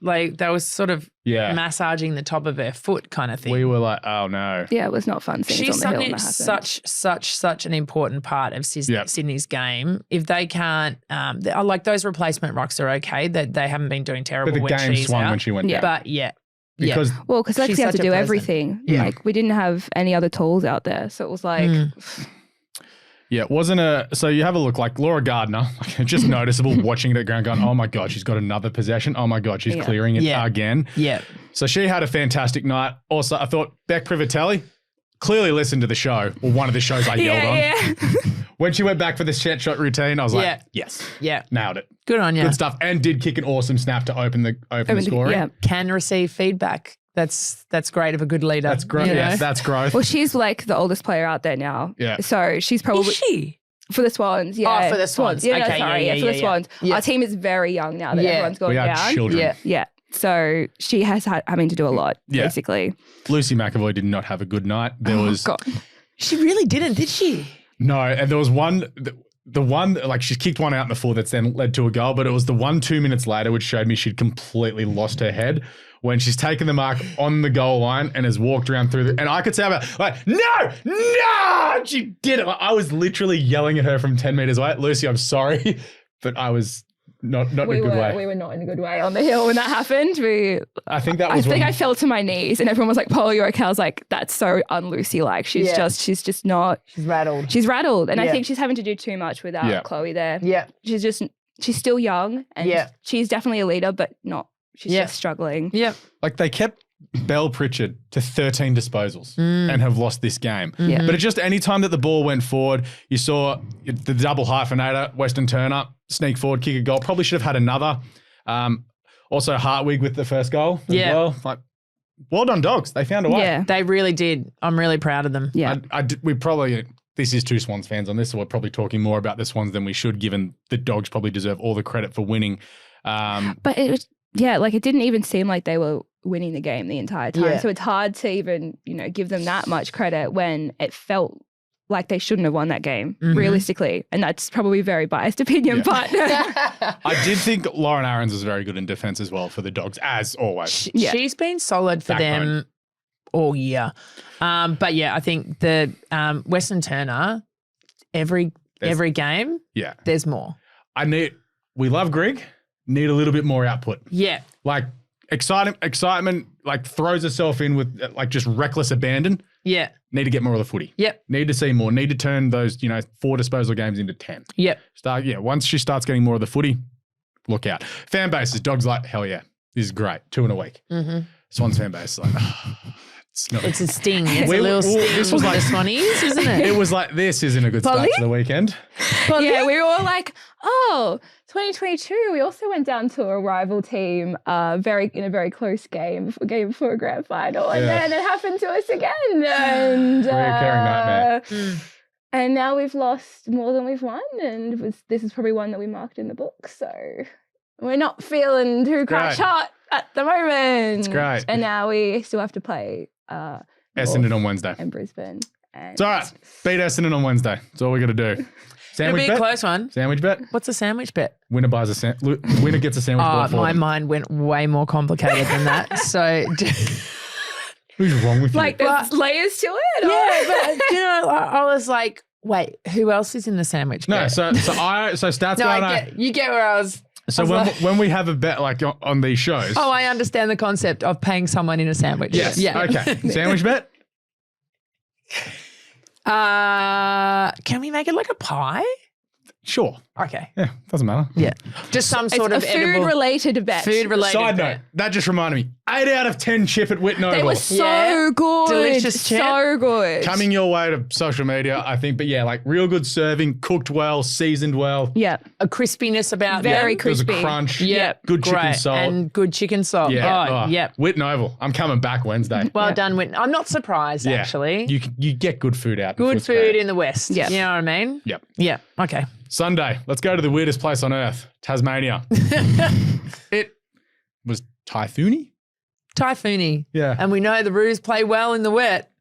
they was sort of massaging the top of her foot kind of thing. We were like, oh no. Yeah, it was not fun seeing on the hill when that happened. Such an important part of Sydney's game. If they can't, like those replacement rocks are okay. They haven't been doing terrible but the when game she's swung out. when she went down. But Because Lexi had to do everything. Yeah. Like we didn't have any other tools out there. So it was like yeah, it wasn't so you have a look like Laura Gardner, like just noticeable watching it at ground going, oh my God, she's got another possession. Oh my God, she's clearing it again. Yeah. So she had a fantastic night. Also, I thought Beck Privatelli clearly listened to the show, or one of the shows I yelled on. Yeah. When she went back for this chat shot routine, I was like, yes. Yeah. Nailed it. Good on you. Good stuff. And did kick an awesome snap to open the scoring. Yeah. Can receive feedback. That's great of a good leader. That's great. Yes, that's growth. Well, she's like the oldest player out there now. Yeah. So she's probably Is she? For the Swans, yeah. Oh, for the Swans. Yeah, Okay, for the Swans. Yeah. Our team is very young now that everyone's gone We are down. children. Yeah. So she has having to do a lot, basically. Lucy McAvoy did not have a good night. There was God. She really didn't, did she? No, and there was one, the one, like she's kicked one out in the full that's then led to a goal, but it was the 1-2 minutes later which showed me she'd completely lost her head when she's taken the mark on the goal line and has walked around through and I could say about like, no, she did it. I was literally yelling at her from 10 meters away. Lucy, I'm sorry, but I was not in a good way. We were not in a good way on the hill when that happened. I think that was I fell to my knees and everyone was like, Polly, you're okay. I was like, that's so un-Lucy like. She's just not. She's rattled. She's rattled. And I think she's having to do too much without Chloe there. Yeah. She's still young and she's definitely a leader, but not. She's just struggling. Yeah. Like they kept Belle Pritchard to 13 disposals and have lost this game. Yeah. But it's just any time that the ball went forward, you saw the double hyphenator, Weston Turner, sneak forward, kick a goal. Probably should have had another. Also Hartwig with the first goal as well. Like, well done, Dogs. They found a way. Yeah, they really did. I'm really proud of them. Yeah. We probably, this is two Swans fans on this, so we're probably talking more about the Swans than we should, given the Dogs probably deserve all the credit for winning. But it was, like it didn't even seem like they were winning the game the entire time. Yeah. So it's hard to even, give them that much credit when it felt like they shouldn't have won that game, realistically. And that's probably a very biased opinion, but I did think Lauren Aarons was very good in defence as well for the Dogs, as always. She's been solid for them all year. But yeah, I think the Weston Turner, every game, there's more. We love Greg, need a little bit more output. Yeah. Like excitement, like throws herself in with like just reckless abandon. Yeah. Need to get more of the footy. Yep. Need to see more. Need to turn those, 4 disposal games into 10. Yep. Once she starts getting more of the footy, look out. Fan bases, Dogs like, hell yeah, this is great. 2 in a week. Swans fan base, like, it's a sting. It's a little sting. This was like the Swannies, isn't it? It was like, this isn't a good start to the weekend. Yeah, we were all like, 2022, we also went down to a rival team in a very close game before a grand final. And then it happened to us again. And Reoccurring nightmare. And now we've lost more than we've won. And this is probably one that we marked in the book. So we're not feeling too crash hot at the moment. It's great. And now we still have to play Essendon on Wednesday. And Brisbane. It's all right. Beat Essendon on Wednesday. That's all we got to do. Sandwich It'll be bet? a close one. Sandwich bet? What's a sandwich bet? Winner buys winner gets a sandwich bought for my them. mind went way more complicated than that. So who's wrong with you? Like there's layers to it? Yeah, but I was like, wait, who else is in the sandwich bet? No, so stats guy you get where I was. So when we have a bet like on these shows. Oh, I understand the concept of paying someone in a sandwich. Yes. Yeah. Okay. Sandwich bet? Can we make it like a pie? Sure. Okay. Yeah, doesn't matter. Yeah. Just some sort of a edible. food-related bet. Food-related Side bet. note, that just reminded me. 8 out of 10 chip at Whitnover. They were so good. Delicious chip. So good. Coming your way to social media, I think. But yeah, like real good serving, cooked well, seasoned well. Yeah. A crispiness about Very them. crispy. There's a crunch. Yeah. Good chicken Great. salt. And good chicken salt. Yeah. Oh, yeah. Whitnover. I'm coming back Wednesday. Well done, Whitney. I'm not surprised, actually. You get good food out. Good food in the West. Yep. You know what I mean? Yep. Yeah. Okay. Sunday. Let's go to the weirdest place on earth, Tasmania. It was typhoony. Yeah. And we know the Roos play well in the wet.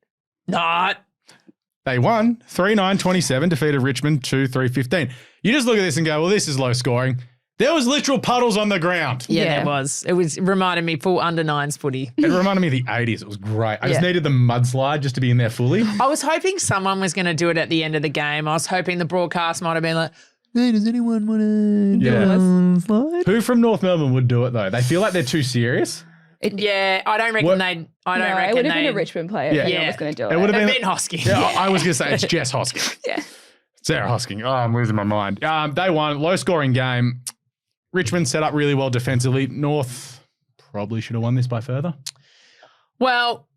Not. They won 3-9-27, defeated Richmond 2-3-15. You just look at this and go, well, this is low scoring. There was literal puddles on the ground. Yeah, there was. It reminded me full under-9s footy. It reminded me of the 80s. It was great. I just needed the mudslide just to be in there fully. I was hoping someone was going to do it at the end of the game. I was hoping the broadcast might have been like, hey, does anyone want to do a slide? Who from North Melbourne would do it, though? They feel like they're too serious. I don't reckon they'd. It would have been a Richmond player. Yeah, was going to do it. It would have been Hosking. Yeah, I was going to say it's Jess Hosking. Yeah, Sarah Hosking. Oh, I'm losing my mind. They won. Low scoring game. Richmond set up really well defensively. North probably should have won this by further. Well,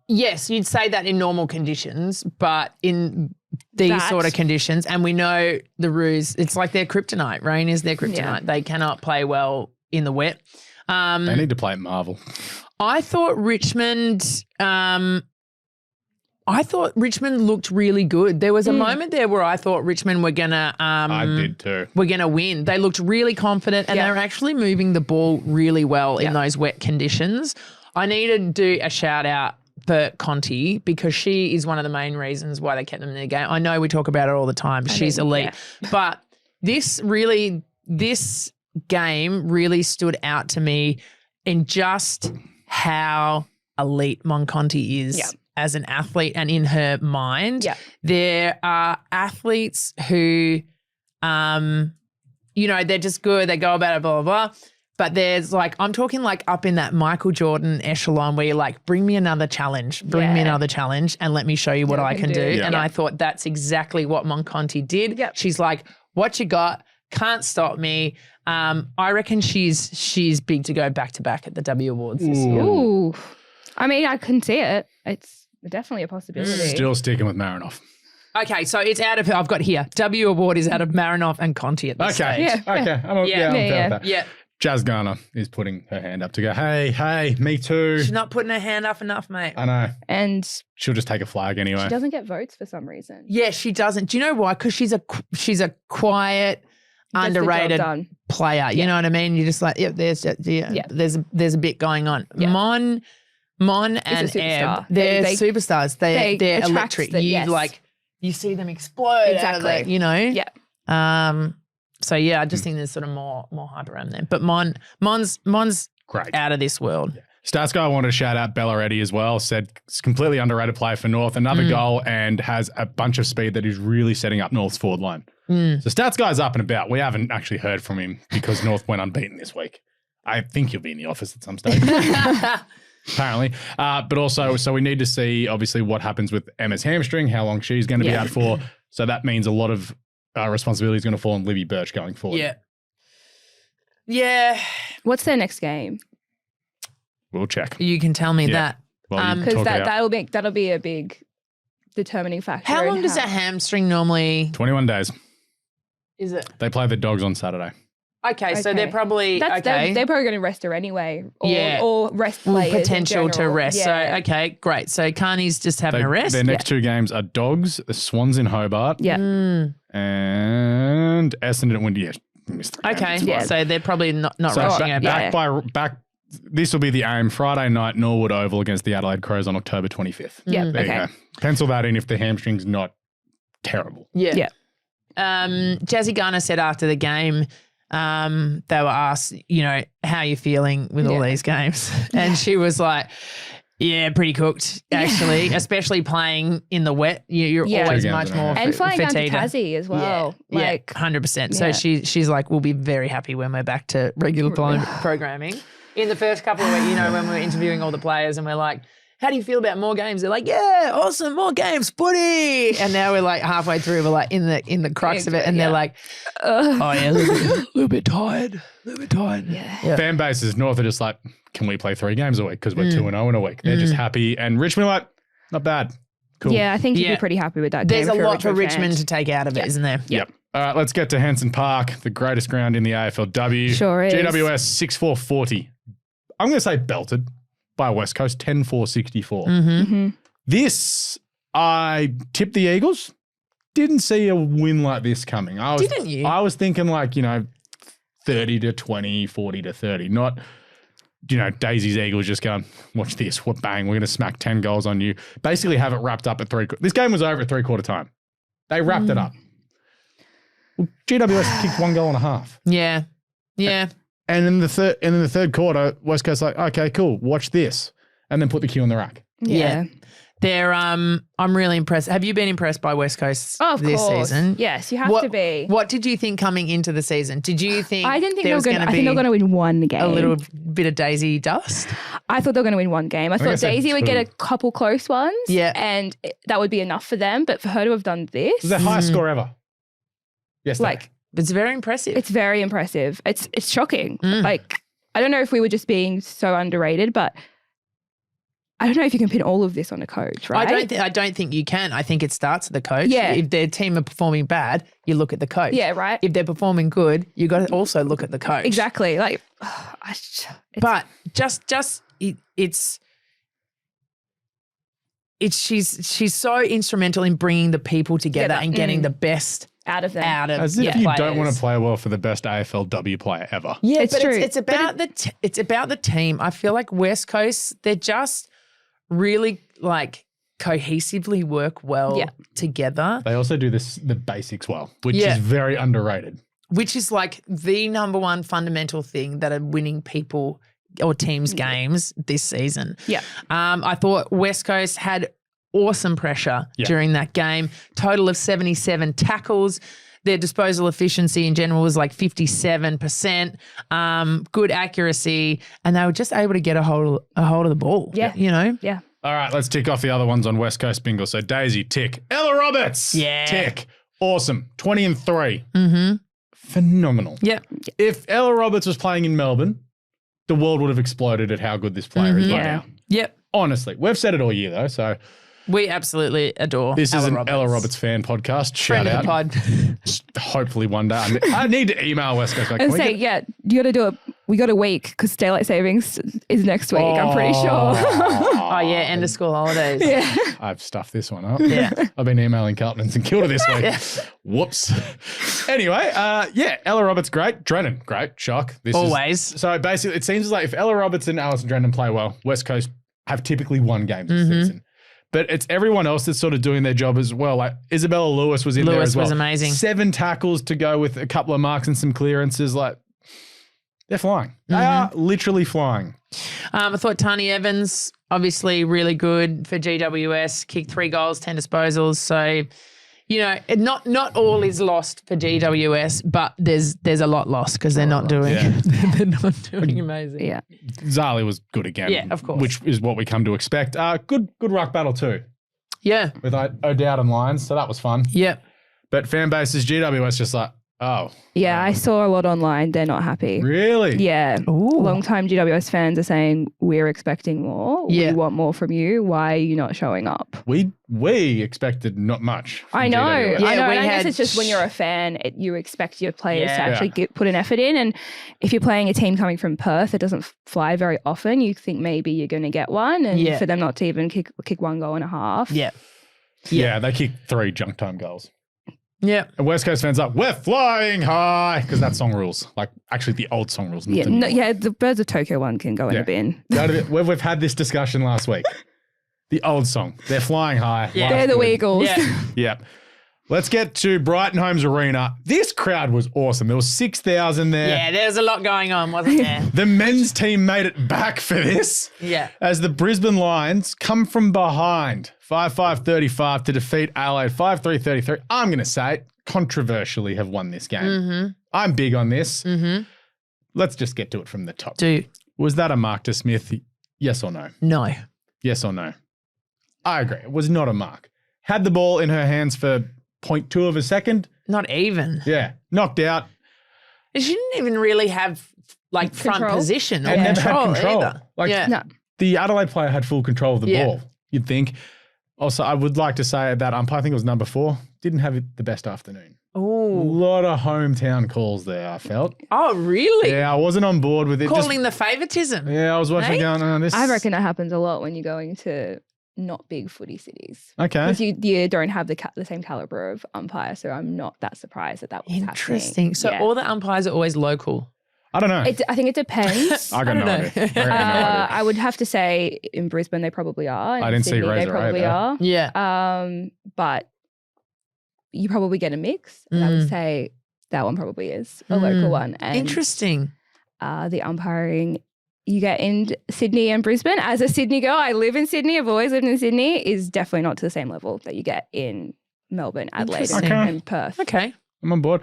yes, you'd say that in normal conditions, but in these sort of conditions, and we know the Roos, it's like their kryptonite. Rain is their kryptonite. Yeah. They cannot play well in the wet. They need to play at Marvel. I thought Richmond looked really good. There was a moment there where I thought Richmond were gonna I did too. We're gonna win. They looked really confident and they were actually moving the ball really well in those wet conditions. I need to do a shout out for Conti because she is one of the main reasons why they kept them in the game. I know we talk about her all the time. She's elite. Yeah. But this game really stood out to me in just how elite Monconti is as an athlete and in her mind. Yeah. There are athletes who, they're just good. They go about it, blah, blah, blah. But there's I'm talking up in that Michael Jordan echelon where you're like, bring me another challenge, and let me show you what I can do. Yeah. And I thought that's exactly what Monconti did. Yep. She's like, what you got? Can't stop me. I reckon she's big to go back to back at the W Awards this year. Ooh. I mean, I can see it. It's definitely a possibility. Still sticking with Marinoff. Okay, so it's out of, I've got here, W Award is out of Marinoff and Conti at this stage. Yeah. Okay. I'm fair with that. Yeah. Jazz Garner is putting her hand up to go, hey, me too. She's not putting her hand up enough, mate. I know. And she'll just take a flag anyway. She doesn't get votes for some reason. Yeah, she doesn't. Do you know why? Because she's a quiet, underrated player. You know what I mean? You're just like, there's a bit going on. Yeah. Mon and Eb, they're superstars. They're electric. You see them explode. Exactly. Yeah. So yeah, I just think there's sort of more hype around them. But Mon's great, out of this world. Yeah. Stats guy wanted to shout out Bellaretti as well. Said it's completely underrated player for North. Another goal and has a bunch of speed that is really setting up North's forward line. So Stats guy's up and about. We haven't actually heard from him because North went unbeaten this week. I think he'll be in the office at some stage. Apparently. But also, so we need to see obviously what happens with Emma's hamstring, how long she's going to be out for. So that means a lot of responsibility is going to fall on Libby Birch going forward. Yeah. Yeah. What's their next game? We'll check. You can tell me that. Because that'll be a big determining factor. How long does a hamstring normally? 21 days. Is it? They play the Dogs on Saturday. Okay, so they're probably they're probably going to rest her anyway, or rest players potential to rest. Yeah. So okay, great. So Carney's just having a rest. Their next two games are Dogs, the Swans in Hobart, and Essendon Windy. Okay, so they're probably not rushing her back. This will be the aim. Friday night, Norwood Oval against the Adelaide Crows on October 25th. Yeah, there you go. Pencil that in if the hamstring's not terrible. Yeah. Jazzy Garner said after the game. They were asked, how are you feeling with all these games? And she was like, pretty cooked, actually, especially playing in the wet. You're always much more and flying down to Tassie as well. 100%. So she's like, we'll be very happy when we're back to regular programming. In the first couple of weeks, when we're interviewing all the players and we're like, how do you feel about more games? They're like, yeah, awesome, more games, footy. And now we're like halfway through, we're like in the crux of it, and they're like, a little bit tired. Yeah. Fan bases North are just like, can we play 3 games a week because we're 2-0 in a week? They're just happy, and Richmond like, not bad, cool. Yeah, I think you'd be pretty happy with that. There's a lot for Richmond to take out of it, isn't there? Yep. All right, let's get to Henson Park, the greatest ground in the AFLW. Sure is. GWS 6-4-40. I'm going to say belted by West Coast, 10-4-64. Mm-hmm. This, I tipped the Eagles didn't see a win like this coming. Didn't you? I was thinking 30-20, 40-30, not, Daisy's Eagles just going, watch this, what bang, we're going to smack 10 goals on you. Basically have it wrapped up at this game was over at 3/4 time. They wrapped it up. Well, GWS kicked 1 goal and a half. Yeah. Yeah. And in the third quarter, West Coast okay, cool, watch this. And then put the cue on the rack. Yeah. They're I'm really impressed. Have you been impressed by West Coast this season? Yes, you have to be. What did you think coming into the season? Did you think I didn't think they were going to be win one game. A little bit of Daisy dust? I thought they were going to win one game. I thought Daisy would get a couple close ones. Yeah. And that would be enough for them. But for her to have done this. It's the highest score ever. Yes. It's very impressive. It's very impressive. It's shocking. I don't know if we were just being so underrated, but I don't know if you can pin all of this on a coach, right? I don't think you can. I think it starts at the coach. Yeah. If their team are performing bad, you look at the coach. Yeah, right. If they're performing good, you got to also look at the coach. Exactly. She's so instrumental in bringing the people together and getting the best out of them. As if you don't want to play well for the best AFLW player ever. Yeah, it's true. It's about the team. I feel like West Coast, they're just really cohesively work well together. They also do the basics well, which is very underrated. Which is the number one fundamental thing that are winning people or teams games this season. Yeah. I thought West Coast had awesome pressure during that game. Total of 77 tackles. Their disposal efficiency in general was 57%. Good accuracy, and they were just able to get a hold of the ball. Yeah. Yeah. All right, let's tick off the other ones on West Coast bingo. So Daisy, tick. Ella Roberts, tick. Awesome. 20 and 3. Mm-hmm. Phenomenal. Yeah. If Ella Roberts was playing in Melbourne, the world would have exploded at how good this player is right now. Yep. Honestly, we've said it all year though, so. We absolutely adore This is Ella an Ella Roberts fan podcast. Friend Shout of out. the pod. Hopefully one day. I need to email West Coast. And say, you got to do it. We got a week because daylight savings is next week. I'm pretty sure. Oh yeah, end of school holidays. Yeah. I've stuffed this one up. Yeah. I've been emailing Carlton and St Kilda this week. Whoops. Anyway, Ella Roberts, great. Drennan, great. Shock. So basically, it seems like if Ella Roberts and Alison Drennan play well, West Coast have typically won games this season. But it's everyone else that's sort of doing their job as well. Like Isabella Lewis was in there as well. Lewis was amazing. 7 tackles to go with a couple of marks and some clearances. They're flying. They are literally flying. I thought Tani Evans, obviously really good for GWS, kicked 3 goals, 10 disposals. So, not all is lost for GWS, but there's a lot lost because they're not doing they're not doing amazing. Yeah. Zali was good again. Yeah, of course. Which is what we come to expect. Good ruck battle too. Yeah. With O'Dowd and Lyons, so that was fun. Yeah. But fan bases, GWS just Yeah, I saw a lot online. They're not happy. Really? Yeah. Ooh. Long-time GWS fans are saying, we're expecting more. Yeah. We want more from you. Why are you not showing up? We expected not much from I know. GWS. I know. And I guess it's just when you're a fan, you expect your players to actually put an effort in. And if you're playing a team coming from Perth, it doesn't fly very often. You think maybe you're going to get one. And for them not to even kick 1 goal and a half. Yeah. Yeah, they kicked 3 junk time goals. Yeah. And West Coast fans we're flying high because that song rules. Actually, the old song rules. The Birds of Tokyo one can go in the bin. We've had this discussion last week. The old song. They're flying high. Yeah. They're the Weagles. Yeah. Yeah. Let's get to Brighton Homes Arena. This crowd was awesome. There was 6,000 there. Yeah, there's a lot going on, wasn't there? The men's team made it back for this. Yeah. As the Brisbane Lions come from behind 5-5-35 to defeat Adelaide 5-3-33. I'm going to say it, controversially have won this game. Mm-hmm. I'm big on this. Mm-hmm. Let's just get to it from the top. Dude. Was that a mark to Smith? Yes or no? No. Yes or no? I agree. It was not a mark. Had the ball in her hands for 0.2 of a second. Not even. Yeah. Knocked out. She didn't even really have front position or and never had control either. The Adelaide player had full control of the ball, you'd think. Also, I would like to say that umpire, I think it was number 4, didn't have the best afternoon. Oh, a lot of hometown calls there, I felt. Oh, really? Yeah, I wasn't on board with it. Calling the favoritism. Yeah, I was watching going, this. I reckon that happens a lot when you're going to not big footy cities. Okay. Because you don't have the same caliber of umpire, so I'm not that surprised that was Interesting. happening. So all the umpires are always local. I don't know. I think it depends. I got no idea. I would have to say in Brisbane they probably are. I didn't see Sydney, Razor they probably either. are. Yeah. But you probably get a mix, and I would say that one probably is a local one. And Interesting. the umpiring you get in Sydney and Brisbane. As a Sydney girl, I live in Sydney. I've always lived in Sydney. Is definitely not to the same level that you get in Melbourne, Adelaide, and Perth. Okay. I'm on board.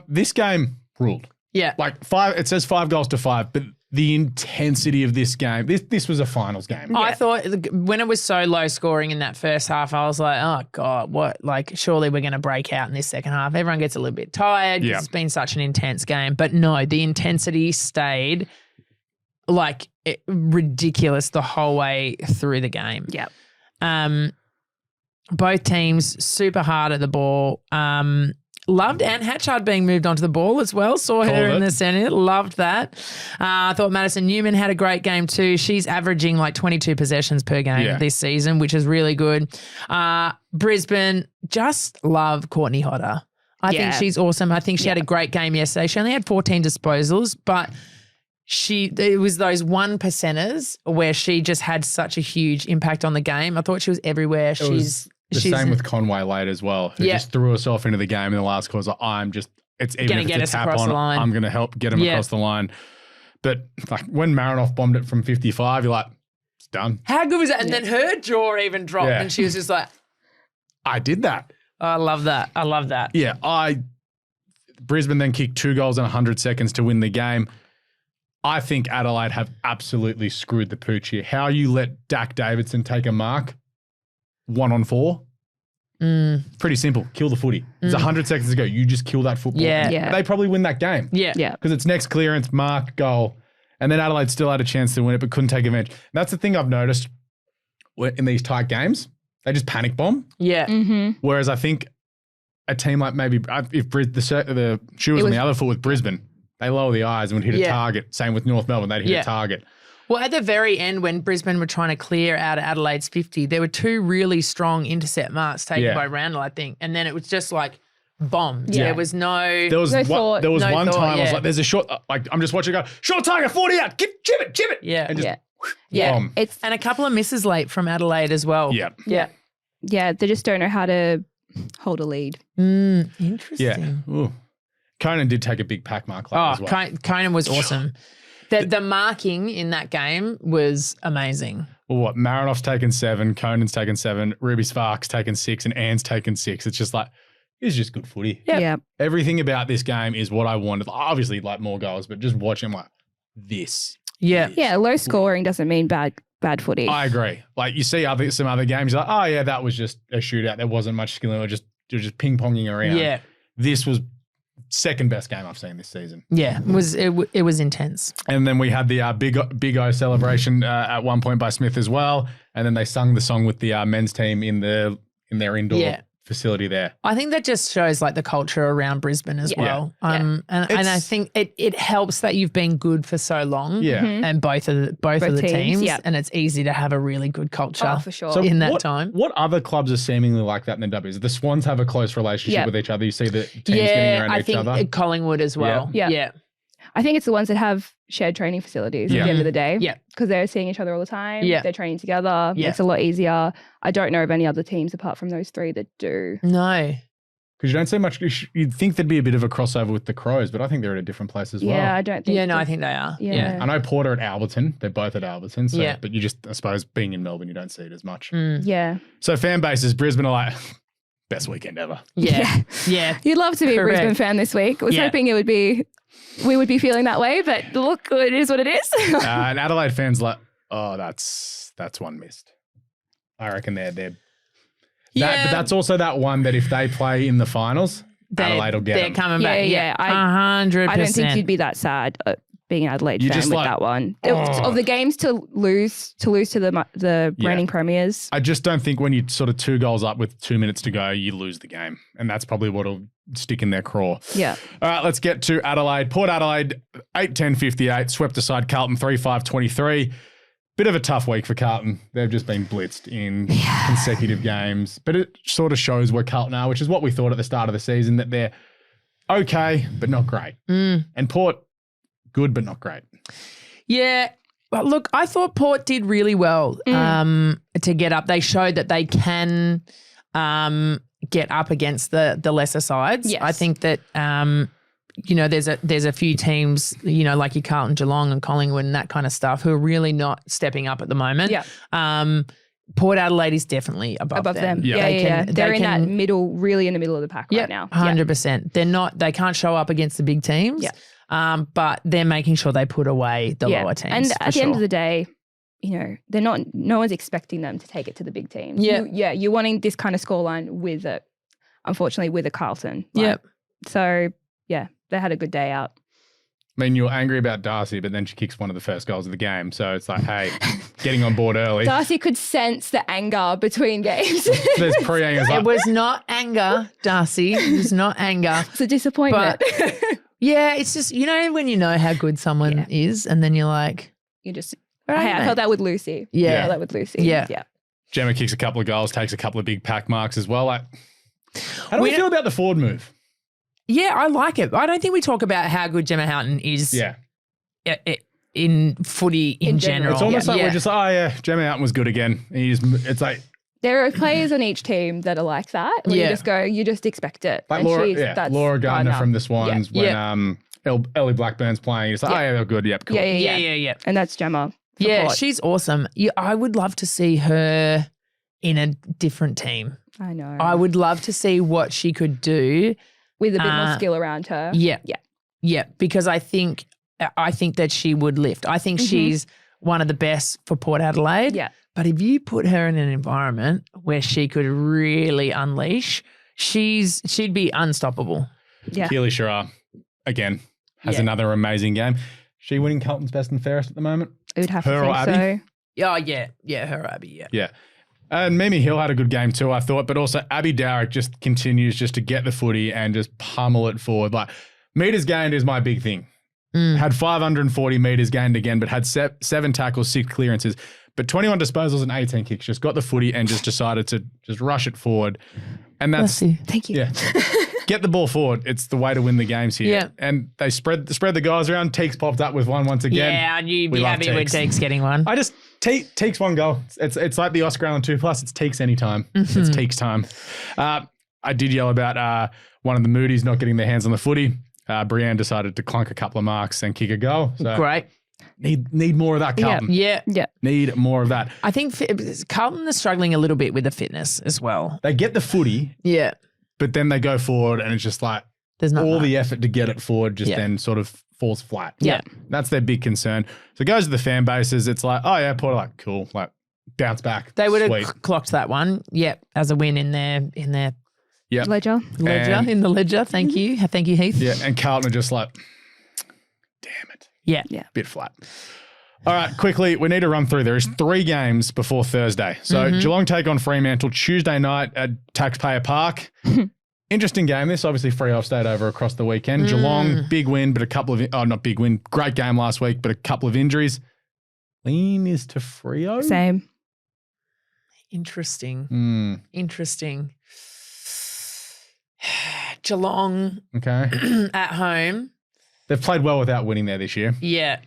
This game ruled. Yeah. Like it says 5 goals to 5, but the intensity of this game, this was a finals game. I thought when it was so low scoring in that first half, I was like, oh God, what? Like, surely we're going to break out in this second half. Everyone gets a little bit tired. Yeah. It's been such an intense game. But no, the intensity stayed like ridiculous the whole way through the game. Yep. Both teams super hard at the ball. Loved Anne Hatchard being moved onto the ball as well. Saw her in the centre. Loved that. I thought Madison Newman had a great game too. She's averaging like 22 possessions per game this season, which is really good. Brisbane, just love Courtney Hodder. I think she's awesome. I think she had a great game yesterday. She only had 14 disposals, but it was those 1%ers where she just had such a huge impact on the game. I thought she was everywhere. She's same with Conway late as well, who just threw herself into the game in the last quarter. Like, it's even if it's a tap on, I'm going to help get him across the line. But like when Marinoff bombed it from 55, you're like, it's done. How good was that? And then her jaw even dropped and she was just like, I did that. I love that. I love that. Yeah. Brisbane then kicked 2 goals in 100 seconds to win the game. I think Adelaide have absolutely screwed the pooch here. How you let Dak Davidson take a mark 1-on-4? Pretty simple. Kill the footy. There's 100 seconds to go. You just kill that football. Yeah. They probably win that game. Yeah. Because it's next clearance, mark, goal. And then Adelaide still had a chance to win it but couldn't take advantage. And that's the thing I've noticed in these tight games. They just panic bomb. Yeah. Mm-hmm. Whereas I think a team like maybe if the shoe was on the other foot with Brisbane, they lower the eyes and would hit a target. Same with North Melbourne. They'd hit a target. Well, at the very end, when Brisbane were trying to clear out of Adelaide's 50, there were 2 really strong intercept marks taken by Randall, I think. And then it was just like bombed. Yeah. There was no thought. There was one time I was like, there's a short, like I'm just watching it go, short target, 40 out, chip it. Yeah. And just bomb. And a couple of misses late from Adelaide as well. Yeah. Yeah, they just don't know how to hold a lead. Interesting. Yeah. Ooh. Conan did take a big pack mark late as well. Conan was awesome. The marking in that game was amazing. Well, Marinoff's taken 7, Conan's taken 7, Ruby Sparks taken 6, and Anne's taken 6. It's just like, it's just good footy. Yeah. Everything about this game is what I wanted. Obviously, like more goals, but just watching like this. Yeah. Yeah, low scoring doesn't mean bad footy. I agree. Like you see some other games, you're like, oh yeah, that was just a shootout. There wasn't much skill. You're just ping-ponging around. Yeah. This was second best game I've seen this season. Yeah, it was intense. And then we had the Big O celebration at one point by Smith as well. And then they sung the song with the men's team in their indoor facility there. I think that just shows like the culture around Brisbane as well. And I think it helps that you've been good for so long. Yeah. And both of the teams. And it's easy to have a really good culture for sure. in that time. What other clubs are seemingly like that in the W's? The Swans have a close relationship with each other. You see the teams getting around each other. I think Collingwood as well. Yeah. I think it's the ones that have shared training facilities at the end of the day. Yeah. Because they're seeing each other all the time. Yeah. They're training together. Yeah. It's a lot easier. I don't know of any other teams apart from those 3 that do. No. Because you don't see much. You'd think there'd be a bit of a crossover with the Crows, but I think they're at a different place as well. Yeah, I don't think. Yeah, no, I think they are. Yeah. I know Porter at Alberton. They're both at Alberton. So, but you just, I suppose, being in Melbourne, you don't see it as much. Yeah. So fan bases, Brisbane are like, best weekend ever. Yeah. You'd love to be a Brisbane fan this week. I was hoping we would be feeling that way, but look, it is what it is. And Adelaide fans like, oh, that's one missed. I reckon they're but that's also that one that if they play in the finals, Adelaide will get them. They're coming back. Yeah. 100%. I don't think you'd be that sad being an Adelaide fan with that one. Of the games to lose to the reigning premiers. I just don't think when you sort of 2 goals up with 2 minutes to go, you lose the game. And that's probably what'll stick in their craw. Yeah. All right, let's get to Adelaide. Port Adelaide, 8-10-58, swept aside Carlton 3-5-23. Bit of a tough week for Carlton. They've just been blitzed in consecutive games. But it sort of shows where Carlton are, which is what we thought at the start of the season, that they're okay, but not great. And Port, good, but not great. Yeah. Well, look, I thought Port did really well to get up. They showed that they can get up against the lesser sides. Yes. I think that there's a few teams, like your Carlton, Geelong and Collingwood and that kind of stuff who are really not stepping up at the moment. Yeah. Port Adelaide is definitely above them. Yeah. They're in that middle, really in the middle of the pack right now. 100%. They can't show up against the big teams. Yeah. But they're making sure they put away the lower teams. And at the end of the day, no one's expecting them to take it to the big teams. You're wanting this kind of scoreline unfortunately with a Carlton. So they had a good day out. I mean, you're angry about Darcy, but then she kicks one of the first goals of the game. So it's like, hey, getting on board early. Darcy could sense the anger between games. There's pre-anger. It was not anger, Darcy. It was not anger. It's a disappointment. Yeah, it's just, when you know how good someone is and then you're like. You just, I felt that with Lucy. Yeah. I felt that with Lucy. Yeah. Gemma kicks a couple of goals, takes a couple of big pack marks as well. Like, how do we feel about the forward move? Yeah, I like it. I don't think we talk about how good Gemma Houghton is in footy in general. It's almost like we're just like, Gemma Houghton was good again. It's like. There are players on each team that are like that. Where you just expect it. Like Laura Gardner from the Swans when Ellie Blackburn's playing. It's like, they're good. Yep, cool. Yeah. And that's Gemma. Yeah, she's awesome. Yeah, I would love to see her in a different team. I know. I would love to see what she could do. With a bit more skill around her. Yeah, because I think that she would lift. I think she's one of the best for Port Adelaide. Yeah. But if you put her in an environment where she could really unleash, she'd be unstoppable. Yeah. Keely Sherrar, again, has another amazing game. She winning Carlton's best and fairest at the moment? It would have her to think or Abby? so. Oh, yeah, her or Abby, Yeah. And Mimi Hill had a good game too, I thought, but also Abby Darrick just continues just to get the footy and just pummel it forward. Like, metres gained is my big thing. Had 540 metres gained again, but had 7 tackles, 6 clearances, but 21 disposals and 18 kicks. Just got the footy and just decided to just rush it forward. And that's thank you. Yeah. Get the ball forward. It's the way to win the games here. Yeah. And they spread the guys around. Teeks popped up with one once again. Yeah, you'd be happy with Teeks getting one. Teeks one goal. It's like the Oscar Allen 2+. It's Teeks anytime. It's Teeks time. I did yell about one of the Moody's not getting their hands on the footy. Brienne decided to clunk a couple of marks and kick a goal. So great. Need more of that, Carlton. Yeah. Need more of that. I think Carlton is struggling a little bit with the fitness as well. They get the footy. Yeah. But then they go forward and it's just like there's all the effort to get it forward just then sort of falls flat. Yeah. That's their big concern. So it goes to the fan bases. It's like, oh yeah, Port are like, cool. Like bounce back. They would have clocked that one. Yep. As a win in their ledger. In the ledger. Thank you. Thank you, Heath. Yeah. And Carlton are just like, damn it. Yeah. Bit flat. All right, quickly, we need to run through. There is 3 games before Thursday. So Geelong take on Fremantle Tuesday night at Taxpayer Park. Interesting game. This obviously Freo stayed over across the weekend. Geelong, big win, but a couple of not big win. Great game last week, but a couple of injuries. Lean is to Freo. Same. Interesting. Interesting. Geelong. Okay. At home. They've played well without winning there this year. Yeah.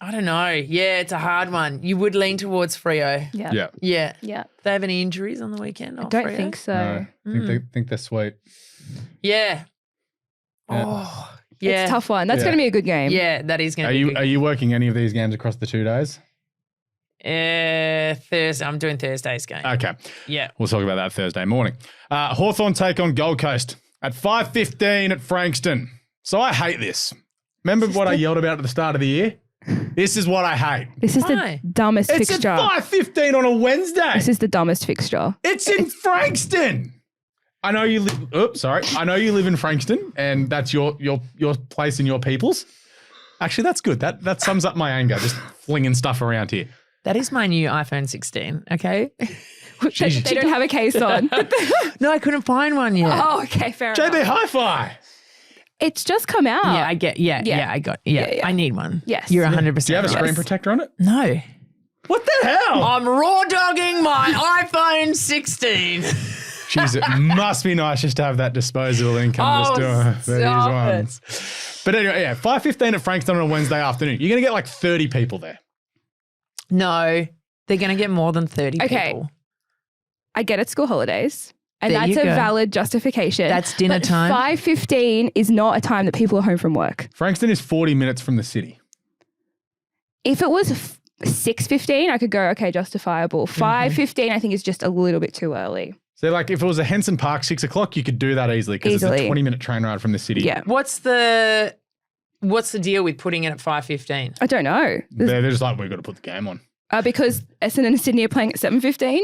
I don't know. Yeah, it's a hard one. You would lean towards Freo. Yeah. They have any injuries on the weekend? I don't think so. No, think they're sweet. Yeah. Oh, yeah. It's a tough one. That's going to be a good game. Yeah, that is going to be a good game. Are you working any of these games across the 2 days? Thursday. I'm doing Thursday's game. Okay. Yeah. We'll talk about that Thursday morning. Hawthorn take on Gold Coast at 5:15 at Frankston. So I hate this. Remember what I yelled about at the start of the year? This is what I hate. This is the dumbest fixture. It's at 5:15 on a Wednesday. This is the dumbest fixture. It's in Frankston. I know you live. I know you live in Frankston, and that's your place and your people's. Actually, that's good. That sums up my anger. Just flinging stuff around here. That is my new iPhone 16. Okay. They don't have a case on. No, I couldn't find one yet. Oh, okay, fair JB enough. Hi-Fi. It's just come out. Yeah, I get. Yeah. I got. Yeah, I need one. Yes. You're 100%. Do you have a screen right. protector on it? No. What the hell? I'm raw dogging my iPhone 16. Jeez, it must be nice just to have that disposable income. Just doing these ones. But anyway, 5:15 at Frankston on a Wednesday afternoon. You're going to get like 30 people there. No, they're going to get more than 30 people. I get it, school holidays. And There that's you a go. valid justification. That's dinner But time. 5:15 is not a time that people are home from work. Frankston is 40 minutes from the city. If it was 6:15, I could go, okay, justifiable. 5:15, I think is just a little bit too early. So like if it was a Henson Park 6 o'clock, you could do that easily because it's a 20-minute train ride from the city. Yeah. What's the deal with putting it at 5:15? I don't know. They're just like, we've got to put the game on. Because Essendon and Sydney are playing at 7:15.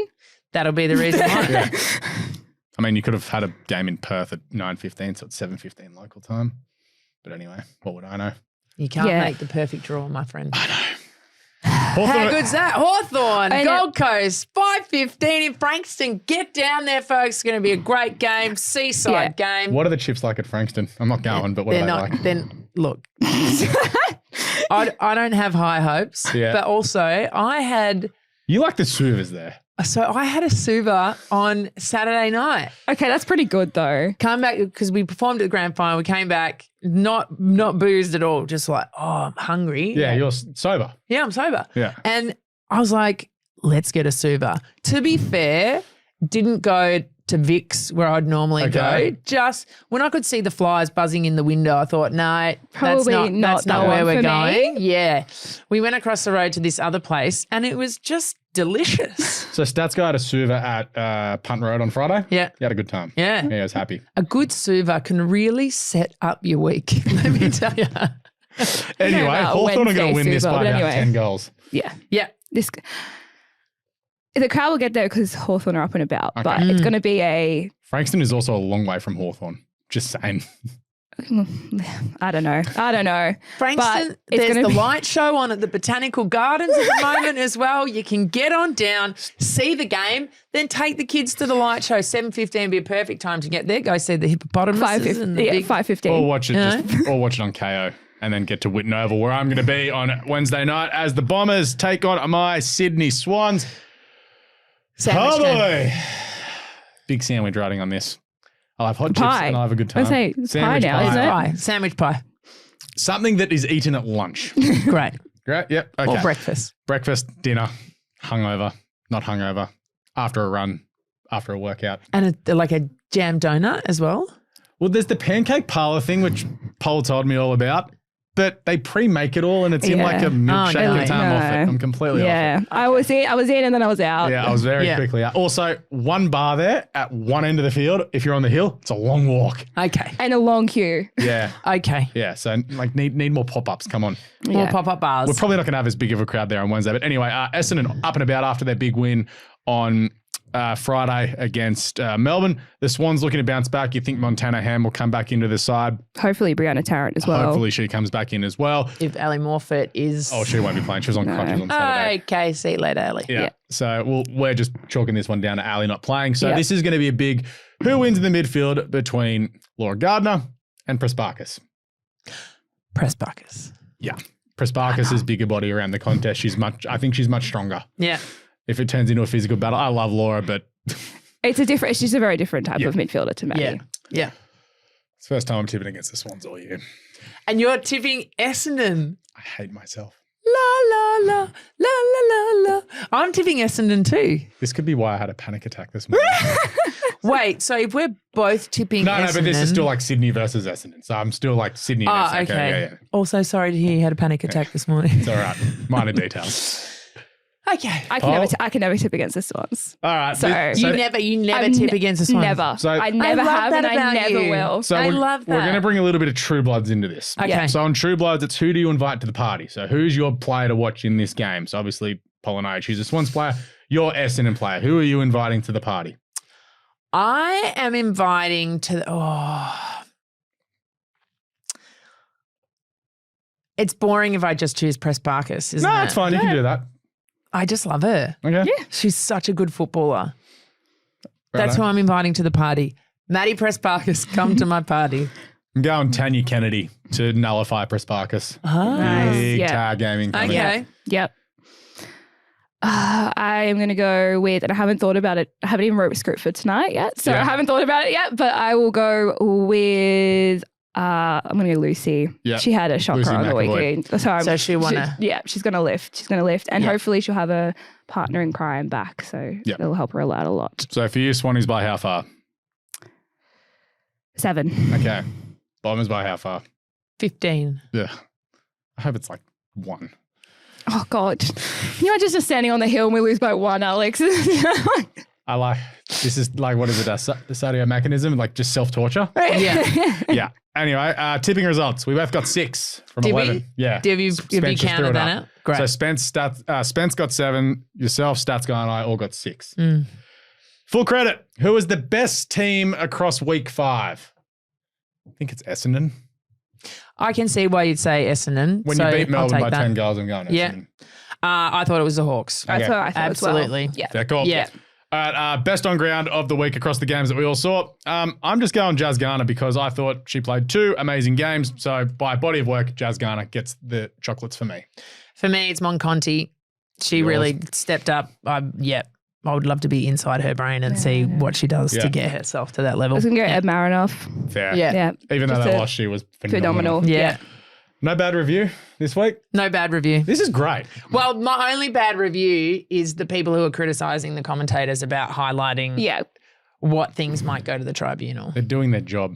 That'll be the reason why. Yeah. I mean, you could have had a game in Perth at 9:15, so it's 7:15 local time. But anyway, what would I know? You can't make the perfect draw, my friend. I know. How good's that? Hawthorn, I know. Gold Coast, 5:15 in Frankston. Get down there, folks. It's going to be a great game, seaside game. What are the chips like at Frankston? I'm not going, but what are they like? Then look, I don't have high hopes, but also I had You like the Suvers there. I had a Suva on Saturday night. Okay, that's pretty good though. Come back because we performed at the grand final. We came back not boozed at all, just like, oh, I'm hungry. Yeah, you're sober. Yeah, I'm sober. Yeah. And I was like, let's get a Suva. To be fair, didn't go to Vic's where I'd normally go. Just when I could see the flies buzzing in the window, I thought, no, Probably that's not the where one we're for going. me. Yeah. We went across the road to this other place and it was just delicious. So Stats guy had a Suva at Punt Road on Friday. Yeah. He had a good time. Yeah. He was happy. A good Suva can really set up your week, let me tell you. Anyway, about Hawthorn are going to win Wednesday this Suva, by but about anyway. 10 goals. Yeah. Yeah. The crowd will get there because Hawthorn are up and about, but it's going to be a... Frankston is also a long way from Hawthorn. Just saying. I don't know. Frankston, But it's there's gonna the be- light show on at the Botanical Gardens at the moment as well. You can get on down, see the game, then take the kids to the light show. 7:15 be a perfect time to get there. Go see the hippopotamuses. 5:15. Or watch it or watch it on KO and then get to Whitten Oval where I'm going to be on Wednesday night as the Bombers take on my Sydney Swans. Sandwich Oh game. boy. Big sandwich riding on this. I'll have hot chips Pie. and I'll have a good time. I say it's pie now, isn't it? Pie. Sandwich pie. Something that is eaten at lunch. Great. Great. Yep. Okay. Or breakfast. Breakfast, dinner, hungover, not hungover, after a run, after a workout. And like a jam donut as well. Well, there's the pancake parlor thing, which Paul told me all about, but they pre-make it all and it's in like a milkshake no. and I'm off it. I'm completely off it. I was in and then I was out. Yeah, I was very quickly out. Also, one bar there at one end of the field. If you're on the hill, it's a long walk. Okay. And a long queue. Yeah. Okay. Yeah. So like need more pop-ups. Come on. More pop-up bars. We're probably not going to have as big of a crowd there on Wednesday. But anyway, Essendon up and about after their big win on Friday against Melbourne. The Swans looking to bounce back. You think Montana Ham will come back into the side. Hopefully Brianna Tarrant as well. Hopefully she comes back in as well. If Ali Morfitt is... Oh, she won't be playing. She was on crutches on Saturday. Okay, see you later, Ali. Yeah. So we're just chalking this one down to Ali not playing. So this is going to be a big who wins in the midfield between Laura Gardner and Prespakis. Prespakis. Yeah. Prespakis is bigger body around the contest. I think she's much stronger. Yeah. If it turns into a physical battle. I love Laura, but it's just a very different type of midfielder to Maddie. Yeah. Yeah. it's the first time I'm tipping against the Swans all year. And you're tipping Essendon. I hate myself. La, la, la, la, la, la, la. I'm tipping Essendon too. This could be why I had a panic attack this morning. Wait, so if we're both tipping No, Essendon... but this is still like Sydney versus Essendon. So I'm still like Sydney and Essendon. Okay. Yeah. Also, sorry to hear you had a panic attack this morning. It's all right. Minor details. Okay. I can never tip against the Swans. All right. So- You never tip against the Swans. Never. So- I never love have that and I about never you. will. So I we're, love We're that. going to bring a little bit of True Bloods into this. Okay. So on True Bloods, it's who do you invite to the party? So who's your player to watch in this game? So obviously, Polly, she's a Swans player. You're Essendon player. Who are you inviting to the party? I am inviting to... It's boring if I just choose Prespakis, isn't it? No, it's fine. You can do that. I just love her. Okay. Yeah. She's such a good footballer. That's Righto. who I'm inviting to the party. Maddie Prespakis, come to my party. I'm going Tanya Kennedy to nullify Prespakis. Ah. Nice. Big Yeah. car gaming coming. Okay. Yep. I am going to go with, and I haven't thought about it. I haven't even wrote a script for tonight yet, so I haven't thought about it yet. But I will go with. I'm going to go Lucy. Yep. She had a shocker Lucy on the weekend. So she won she's going to lift. She's going to lift. And hopefully she'll have a partner in crime back. So it'll help her out a lot. So for you, Swannies by how far? 7. Okay. Bombers by how far? 15. Yeah. I hope it's like 1. Oh, God. You know, just standing on the hill and we lose by 1, Alex. I like, this is like, what is it, the Sadio mechanism? Like just self-torture? Yeah. Yeah. Anyway, tipping results. We both got 6 from 11. Yeah. Have you counted that out? Great. So Spence got 7. Yourself, Stats Guy, and I all got 6. Full credit. Who was the best team across week 5? I think it's Essendon. I can see why you'd say Essendon. When you beat Melbourne by 10 goals, I'm going Essendon. I thought it was the Hawks. That's what I thought Absolutely. As well. Yeah. Cool. Yeah. All right, best on ground of the week across the games that we all saw. I'm just going Jazz Garner because I thought she played 2 amazing games. So by body of work, Jazz Garner gets the chocolates for me. For me, it's Monconti. She really stepped up. I would love to be inside her brain and see what she does to get herself to that level. I was going to go Ed Marinoff. Fair. Yeah. Even though they lost, she was phenomenal. Yeah. No bad review this week? No bad review. This is great. Well, my only bad review is the people who are criticising the commentators about highlighting what things might go to the tribunal. They're doing their job.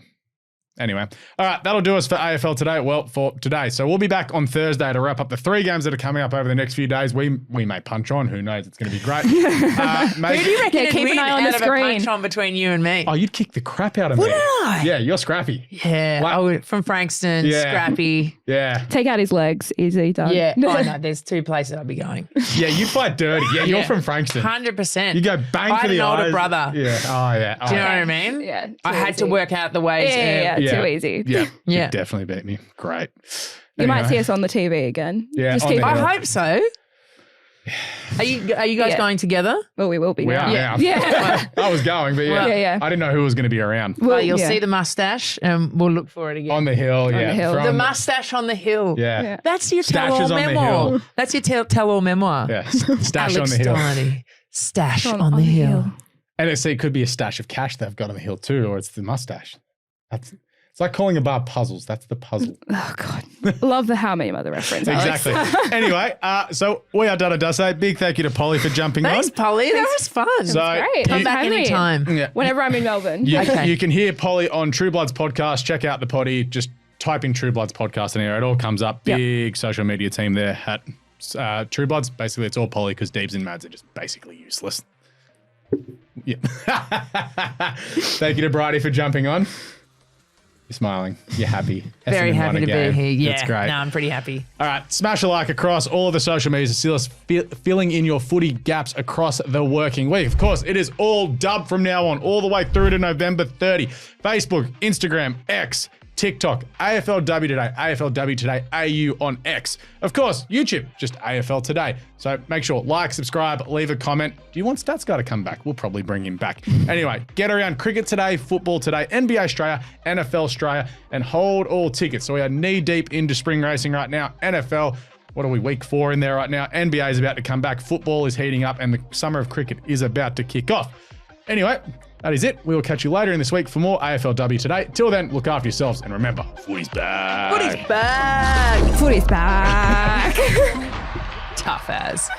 Anyway, all right, that'll do us for AFL Today. Well, for today. So we'll be back on Thursday to wrap up the 3 games that are coming up over the next few days. We may punch on. Who knows? It's going to be great. Who do you reckon keep an eye on the screen? Punch on between you and me. Oh, you'd kick the crap out of me. Would I? Yeah, you're scrappy. Yeah, from Frankston, scrappy. Yeah. Take out his legs. Easy done. Yeah. Oh, no, there's 2 places I'll be going. Yeah, you fight dirty. Yeah, you're from Frankston. 100%. You go bang for the eyes. I had an older brother. Yeah. Oh, yeah. Do you know what I mean? Yeah. I had to work out the ways. Yeah. Too easy. Yeah. You definitely beat me. Great. You might see us on the TV again. Yeah. I hope so. Are you guys going together? Well, we will be. We are. Yeah. I was going, but I didn't know who was going to be around. Well, you'll see the mustache and we'll look for it again. On the hill, The mustache on the hill. Yeah. That's your tell-all memoir. That's your tell-all memomoir. Yeah. Stash on the hill. Donnelly. Stash on the hill. And it could be a stash of cash they've got on the hill too, or it's the mustache. It's like calling a bar puzzles. That's the puzzle. Oh, God. Love the How I Met Your Mother reference, Alex. Exactly. Anyway, so we are done and dusted. Big thank you to Polly for jumping Thanks, on. Polly. That was fun. So great. Come back anytime. Yeah. Whenever I'm in Melbourne. You can hear Polly on True Bloods podcast. Check out the potty. Just type in True Bloods podcast in here. It all comes up. Big social media team there at True Bloods. Basically, it's all Polly because Deebs and Mads are just basically useless. Yeah. Thank you to Brihony for jumping on. You're smiling. You're happy. Very happy to be here. Yeah. That's great. No, I'm pretty happy. All right. Smash a like across all of the social medias to see us filling in your footy gaps across the working week. Of course, it is all dubbed from now on, all the way through to November 30. Facebook, Instagram, X, TikTok, AFLW Today, AFLW Today, AU on X. Of course, YouTube, just AFL Today. So make sure, like, subscribe, leave a comment. Do you want Stats Guy to come back? We'll probably bring him back. Anyway, get around cricket today, football today, NBA Australia, NFL Australia, and hold all tickets. So we are knee deep into spring racing right now. NFL, what are we, week 4 in there right now? NBA is about to come back. Football is heating up and the summer of cricket is about to kick off. Anyway, that is it. We will catch you later in this week for more AFLW Today. Till then, look after yourselves and remember, footy's back. Footy's back. Footy's back. Tough as.